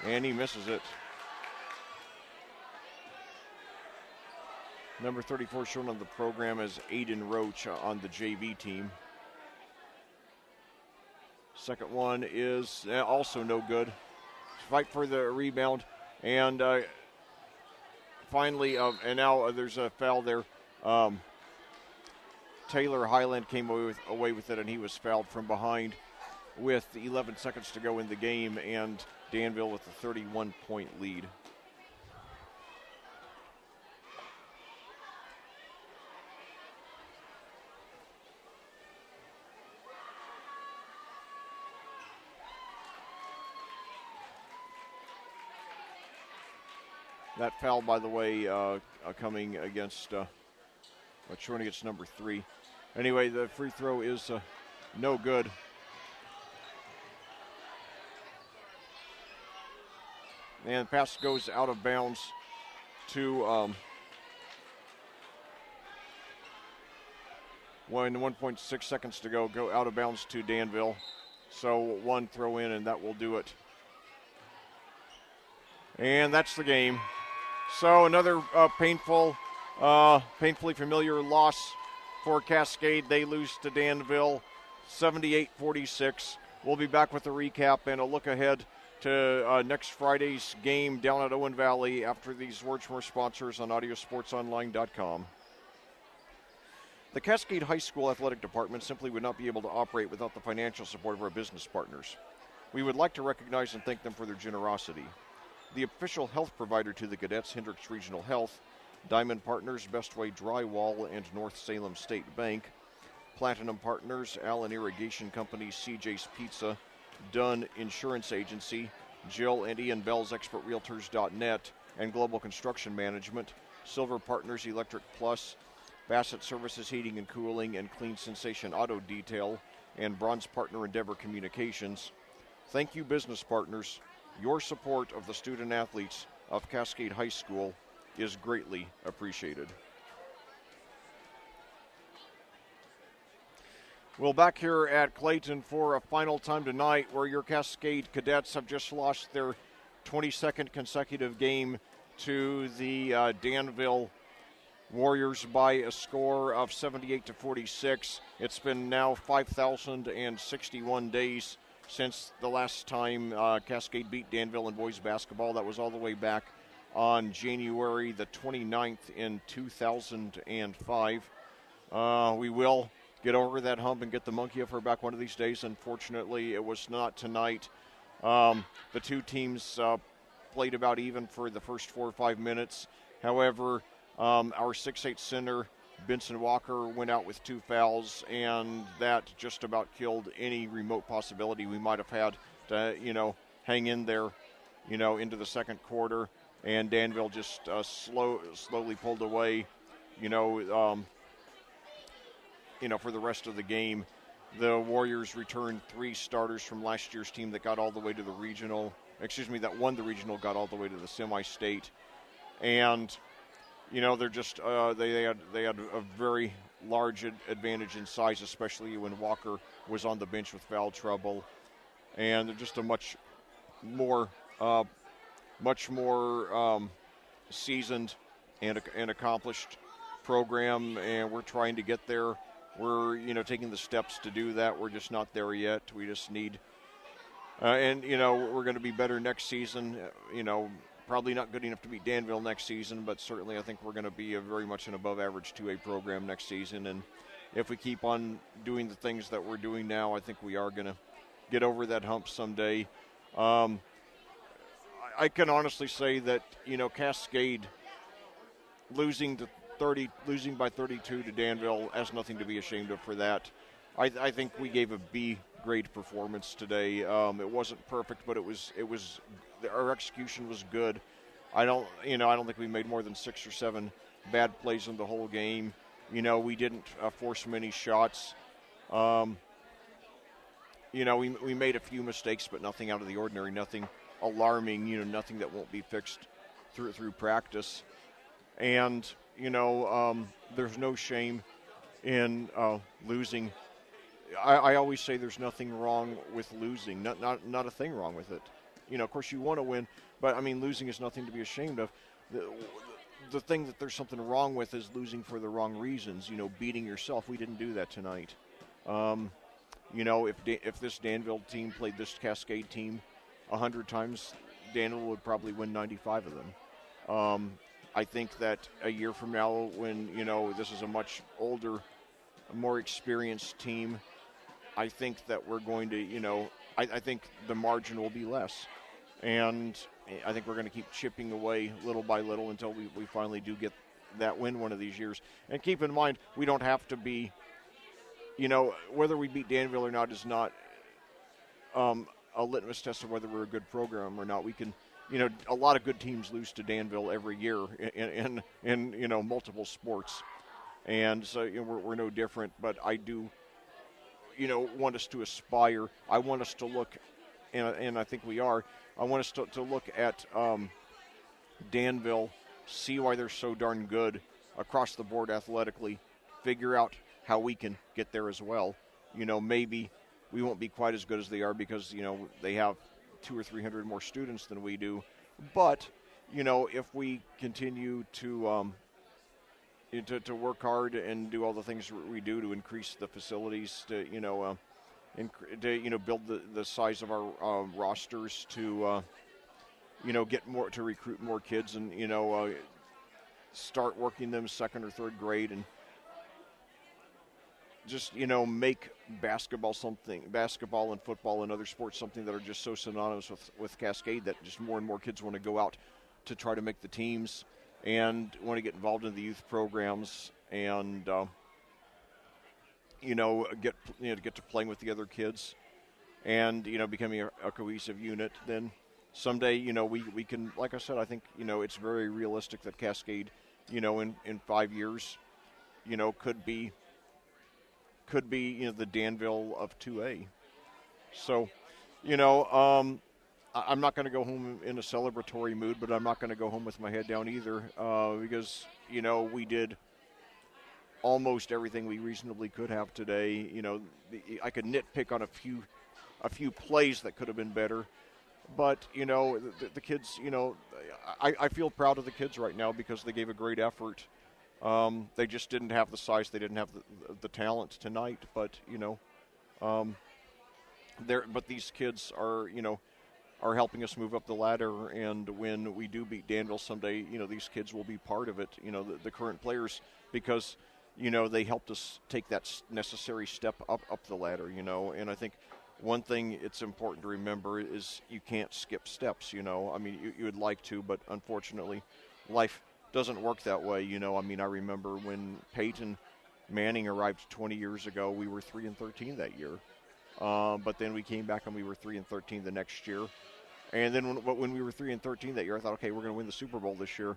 And he misses it. Number 34 shown on the program as Aiden Roach on the JV team. Second one is also no good. Fight for the rebound. And finally, and now there's a foul there. Taylor Highland came away with it, and he was fouled from behind. with 11 seconds to go in the game, and Danville with a 31-point lead. That foul, by the way, coming against showing it's number 3. Anyway, the free throw is no good. And pass goes out of bounds to 1.6 seconds to go out of bounds to Danville. So one throw in, and that will do it. And that's the game. So another painfully familiar loss for Cascade. They lose to Danville 78-46. We'll be back with a recap and a look ahead to next Friday's game down at Owen Valley after these words from our sponsors on audiosportsonline.com. The Cascade High School Athletic Department simply would not be able to operate without the financial support of our business partners. We would like to recognize and thank them for their generosity. The official health provider to the Cadets, Hendricks Regional Health, Diamond Partners, Bestway Drywall, and North Salem State Bank. Platinum Partners, Allen Irrigation Company, CJ's Pizza, Dunn Insurance Agency, Jill and Ian Bell's ExpertRealtors.net, and Global Construction Management. Silver Partners, Electric Plus, Bassett Services Heating and Cooling, and Clean Sensation Auto Detail, and Bronze Partner Endeavor Communications. Thank you, business partners. Your support of the student athletes of Cascade High School is greatly appreciated. Well, back here at Clayton for a final time tonight where your Cascade Cadets have just lost their 22nd consecutive game to the Danville Warriors by a score of 78-46. It's been now 5,061 days since the last time Cascade beat Danville in boys basketball. That was all the way back on January the 29th in 2005. We will get over that hump and get the monkey off her back one of these days. Unfortunately, it was not tonight. The two teams played about even for the first 4 or 5 minutes. However, our 6'8" center, Benson Walker, went out with 2 fouls, and that just about killed any remote possibility we might have had to, hang in there, into the second quarter. And Danville just slowly pulled away, for the rest of the game. The Warriors returned 3 starters from last year's team that got all the way to the regional. That won the regional, got all the way to the semi-state, and they're just they had a very large advantage in size, especially when Walker was on the bench with foul trouble, and they're just a much more seasoned and accomplished program, and we're trying to get there. We're taking the steps to do that. We're just not there yet. We just need, and we're going to be better next season. Probably not good enough to beat Danville next season, but certainly I think we're going to be a very much an above-average 2A program next season. And if we keep on doing the things that we're doing now, I think we are going to get over that hump someday. I can honestly say that Cascade losing by 32 to Danville has nothing to be ashamed of for that. I think we gave a B grade performance today. It wasn't perfect, but it was our execution was good. I don't think we made more than 6 or 7 bad plays in the whole game. We didn't force many shots. We made a few mistakes, but nothing out of the ordinary, nothing alarming. Nothing that won't be fixed through practice. And there's no shame in losing. I always say there's nothing wrong with losing, not a thing wrong with it. Of course you want to win, but losing is nothing to be ashamed of. The thing that there's something wrong with is losing for the wrong reasons. Beating yourself. We didn't do that tonight. If this Danville team played this Cascade team 100 times, Danville would probably win 95 of them. I think that a year from now, when this is a much older, more experienced team, I think that we're going to, I think the margin will be less. And I think we're going to keep chipping away little by little until we finally do get that win one of these years. And keep in mind, we don't have to be, whether we beat Danville or not is not a litmus test of whether we're a good program or not. We can, a lot of good teams lose to Danville every year in multiple sports. And so we're no different, but I do, want us to aspire. I want us to look, and I think we are, I want us to look at Danville, see why they're so darn good across the board athletically, figure out how we can get there as well. Maybe we won't be quite as good as they are because, they have 200 or 300 more students than we do. But, if we continue to work hard and do all the things we do to increase the facilities, to build the size of our rosters, to get more, to recruit more kids, and start working them second or third grade, and just make basketball and football and other sports something that are just so synonymous with Cascade that just more and more kids want to go out to try to make the teams and want to get involved in the youth programs, and get to playing with the other kids, and becoming a cohesive unit. Then someday we can, like I said, I think it's very realistic that Cascade in 5 years could be the Danville of 2A. So I'm not going to go home in a celebratory mood, but I'm not going to go home with my head down either, because we did almost everything we reasonably could have today. I could nitpick on a few plays that could have been better, but the kids, I feel proud of the kids right now because they gave a great effort. They just didn't have the size, they didn't have the talent tonight, but but these kids are helping us move up the ladder, and when we do beat Danville someday, these kids will be part of it, the current players, because, they helped us take that necessary step up the ladder, and I think one thing it's important to remember is you can't skip steps, I mean, you would like to, but unfortunately, life doesn't work that way, I remember when Peyton Manning arrived 20 years ago, we were 3-13 that year. But then we came back and we were 3-13 the next year. And then when we were 3-13 that year, I thought, okay, we're going to win the Super Bowl this year.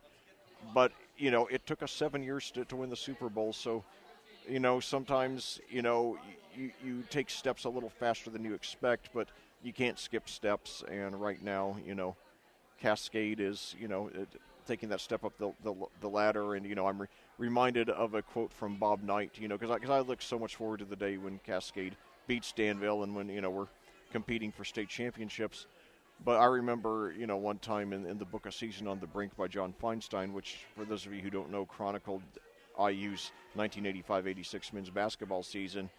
But, it took us 7 years to win the Super Bowl. So, sometimes, you take steps a little faster than you expect, but you can't skip steps. And right now, Cascade is, taking that step up the ladder. And, I'm reminded of a quote from Bob Knight, because I look so much forward to the day when Cascade beats Danville and when, we're competing for state championships. But I remember, one time in the book A Season on the Brink by John Feinstein, which, for those of you who don't know, chronicled IU's 1985-86 men's basketball season.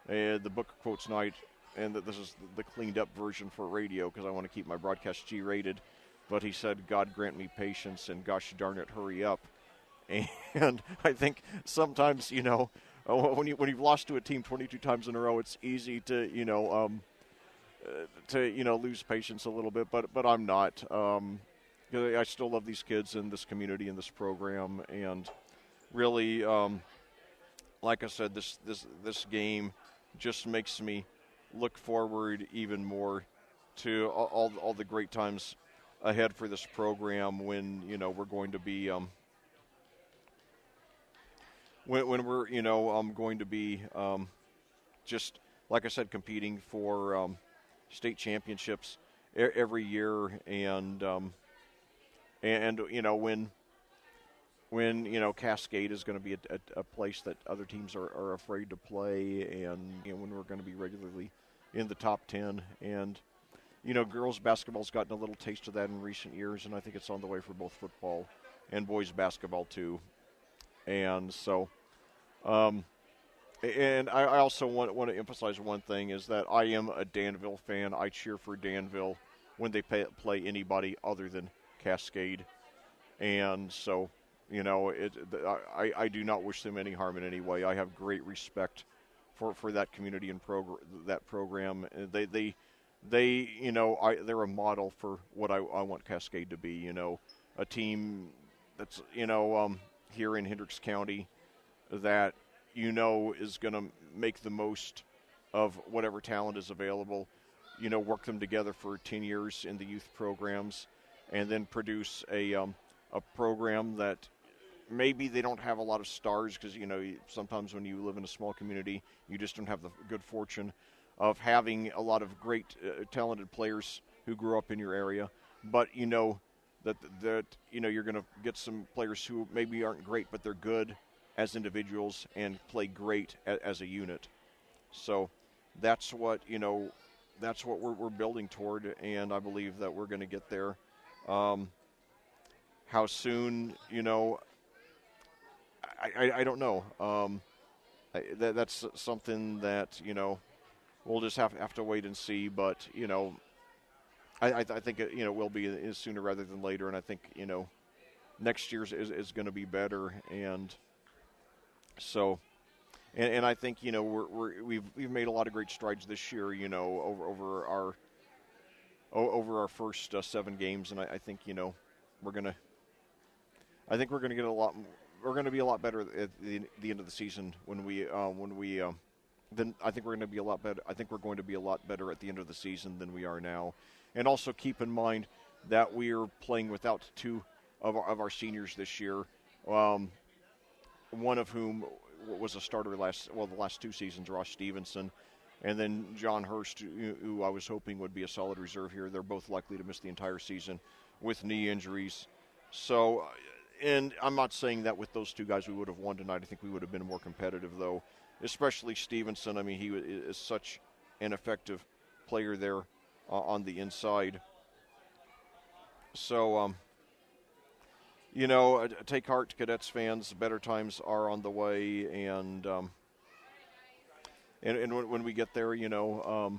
The book quotes Knight, and this is the cleaned-up version for radio because I want to keep my broadcast G-rated. But he said, "God grant me patience, and gosh darn it, hurry up." And I think sometimes, when you've lost to a team 22 times in a row, it's easy to lose patience a little bit, but I'm not. I still love these kids and this community and this program, and really, like I said, this game just makes me look forward even more to all the great times ahead for this program when we're going to be when we're going to be just like I said, competing for state championships every year, and when Cascade is going to be a place that other teams are afraid to play, and when we're going to be regularly in the top 10, and girls basketball's gotten a little taste of that in recent years, and I think it's on the way for both football and boys basketball too. And so, and I also want to emphasize one thing is that I am a Danville fan. I cheer for Danville when they play anybody other than Cascade. And so, I do not wish them any harm in any way. I have great respect for that community and that program. They they're a model for what I want Cascade to be. A team that's here in Hendricks County that is going to make the most of whatever talent is available. Work them together for 10 years in the youth programs, and then produce a program that maybe they don't have a lot of stars, because sometimes when you live in a small community, you just don't have the good fortune of having a lot of great talented players who grew up in your area. But that you're going to get some players who maybe aren't great, but they're good as individuals and play great as a unit. So that's what we're building toward, and I believe that we're going to get there. How soon, I don't know. That's something that we'll just have to wait and see. But I think it will be sooner rather than later, and I think next year's is going to be better, and so. And I think we've made a lot of great strides this year, over our first 7 games, and I think we're gonna get a lot. We're going to be a lot better at the end of the season then I think we're going to be a lot better. I think we're going to be a lot better at the end of the season than we are now. And also keep in mind that we are playing without 2 of our seniors this year. One of whom was a starter the last 2 seasons, Ross Stevenson, and then John Hurst, who I was hoping would be a solid reserve here. They're both likely to miss the entire season with knee injuries. So, and I'm not saying that with those 2 guys we would have won tonight. I think we would have been more competitive, though, especially Stevenson. I mean, he is such an effective player there on the inside. So, take heart, Cadets fans. Better times are on the way, and when we get there, we'll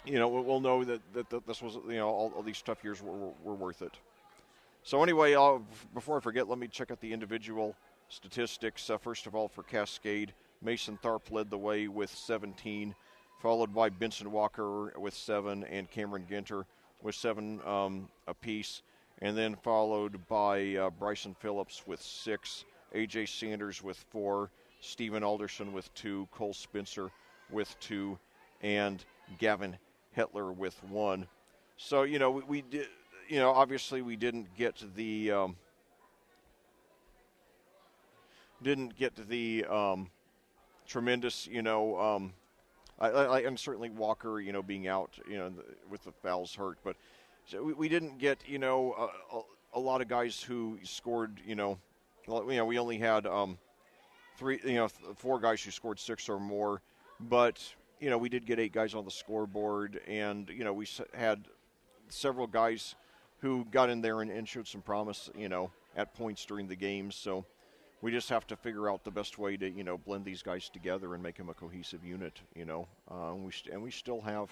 we'll know that this was all these tough years were worth it. So anyway, before I forget, let me check out the individual statistics. First of all, for Cascade, Mason Tharp led the way with 17. Followed by Benson Walker with 7 and Cameron Ginter with 7 apiece. And then followed by Bryson Phillips with 6, A.J. Sanders with 4, Stephen Alderson with 2, Cole Spencer with 2, and Gavin Hetler with 1. So, we did, obviously we didn't get the tremendous, and certainly Walker, being out, with the fouls hurt. But so we didn't get, a lot of guys who scored, we only had 4 guys who scored 6 or more. But, we did get 8 guys on the scoreboard. And, we had several guys who got in there and showed some promise, at points during the game. So we just have to figure out the best way to, blend these guys together and make them a cohesive unit, and we still have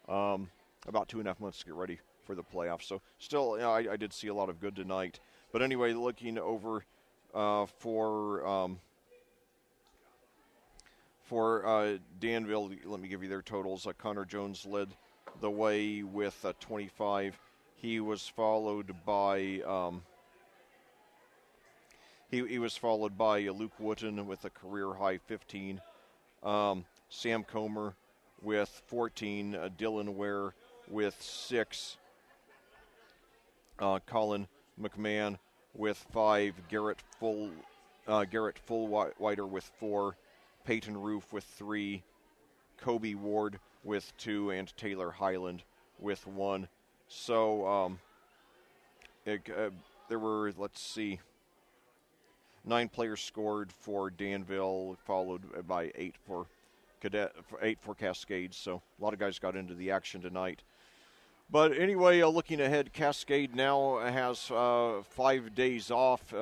about 2.5 months to get ready for the playoffs. So still, I did see a lot of good tonight. But anyway, looking over for Danville, let me give you their totals. Connor Jones led the way with 25. He was followed by He was followed by Luke Wooten with a career-high 15. Sam Comer with 14. Dylan Ware with 6. Colin McMahon with 5. Garrett Fullwider with 4. Peyton Roof with 3. Kobe Ward with 2. And Taylor Highland with 1. So there were, 9 players scored for Danville, followed by 8 for Cascade. So a lot of guys got into the action tonight. But anyway, looking ahead, Cascade now has 5 days off.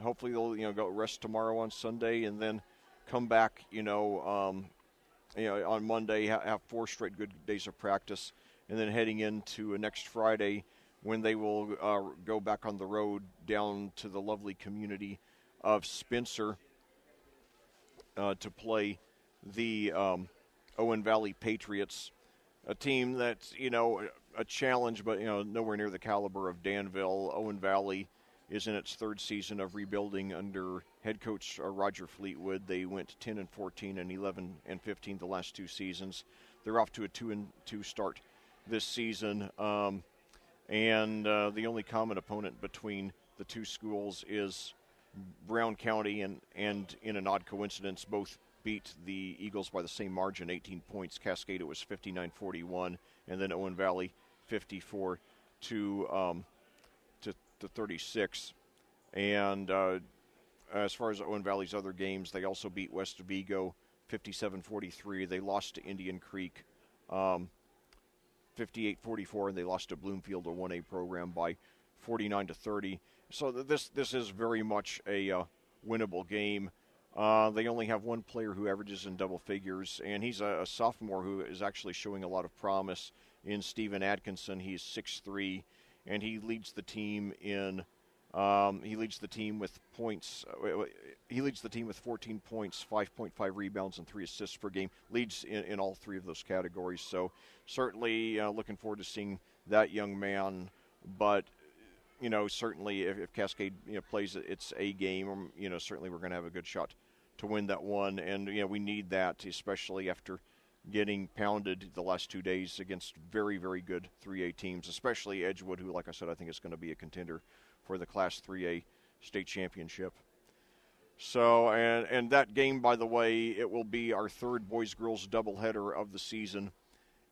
Hopefully they'll go rest tomorrow on Sunday and then come back on Monday, have 4 straight good days of practice, and then heading into next Friday when they will go back on the road down to the lovely community of Spencer to play the Owen Valley Patriots, a team that's, a challenge, but, nowhere near the caliber of Danville. Owen Valley is in its third season of rebuilding under head coach Roger Fleetwood. They went 10-14 and 11-15 the last two seasons. They're off to a 2-2 start this season. And the only common opponent between the two schools is Brown County, and in an odd coincidence, both beat the Eagles by the same margin, 18 points. Cascade, it was 59-41, and then Owen Valley 54 to 36. And as far as Owen Valley's other games, they also beat West Vigo 57-43. They lost to Indian Creek 58-44, and they lost to Bloomfield, a 1A program, by 49-30. So this is very much a winnable game. They only have one player who averages in double figures, and he's a sophomore who is actually showing a lot of promise in Stephen Atkinson. He's 6'3", and he leads the team in. He leads the team with points. He leads the team with 14 points, 5.5 rebounds, and 3 assists per game. Leads in all three of those categories. So certainly looking forward to seeing that young man. But certainly if Cascade plays its A game, certainly we're going to have a good shot to win that one. And we need that, especially after getting pounded the last 2 days against very, very good 3A teams, especially Edgewood, who, like I said, I think is going to be a contender for the Class 3A state championship. So, and that game, by the way, it will be our third boys-girls doubleheader of the season,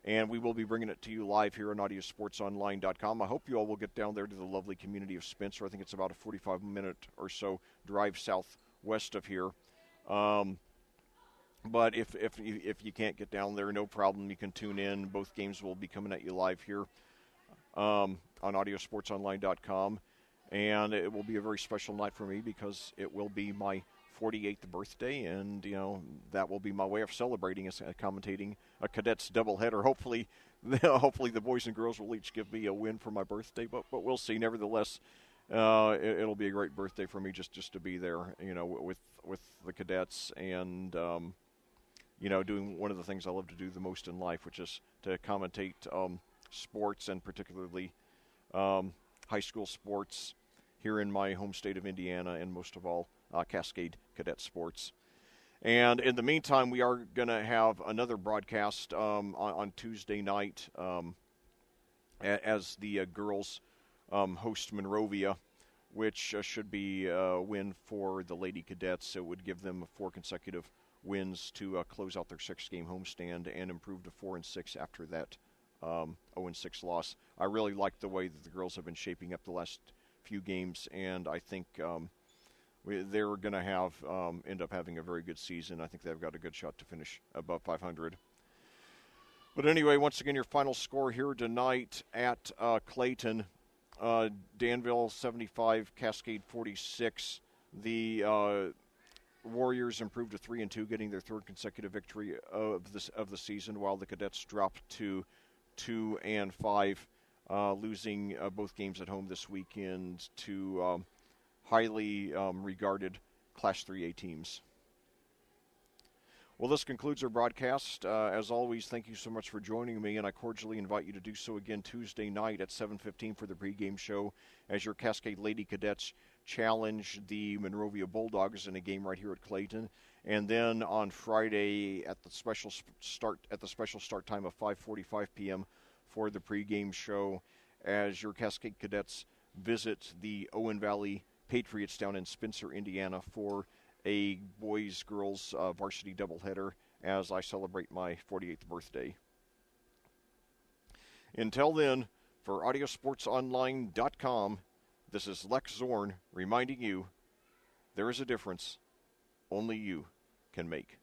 and we will be bringing it to you live here on AudioSportsOnline.com. I hope you all will get down there to the lovely community of Spencer. I think it's about a 45-minute or so drive southwest of here. But if you can't get down there, no problem. You can tune in. Both games will be coming at you live here on AudioSportsOnline.com. And it will be a very special night for me because it will be my 48th birthday, and that will be my way of celebrating as commentating a Cadets doubleheader. Hopefully the boys and girls will each give me a win for my birthday, but we'll see. Nevertheless, it'll be a great birthday for me just to be there, with the Cadets and doing one of the things I love to do the most in life, which is to commentate sports, and particularly high school sports here in my home state of Indiana, and most of all, Cascade Cadet sports. And in the meantime, we are going to have another broadcast on Tuesday night as the girls host Monrovia, which should be a win for the Lady Cadets. It would give them 4 consecutive wins to close out their 6-game homestand and improve to 4-6 after that 0-6 loss. I really like the way that the girls have been shaping up the last few games, and I think they're going to have end up having a very good season. I think they've got a good shot to finish above 500. But anyway, once again, your final score here tonight at Clayton: Danville 75, Cascade 46. The Warriors improved to 3-2, getting their third consecutive victory of the season, while the Cadets dropped to 2-5, losing both games at home this weekend to highly regarded Class 3A teams. Well, this concludes our broadcast. As always, thank you so much for joining me, and I cordially invite you to do so again Tuesday night at 7:15 for the pregame show as your Cascade Lady Cadets challenge the Monrovia Bulldogs in a game right here at Clayton. And then on Friday at the special start time of 5:45 p.m. for the pregame show as your Cascade Cadets visit the Owen Valley Patriots down in Spencer, Indiana for a boys-girls varsity doubleheader as I celebrate my 48th birthday. Until then, for AudioSportsOnline.com, this is Lec Zorn reminding you there is a difference only you can make.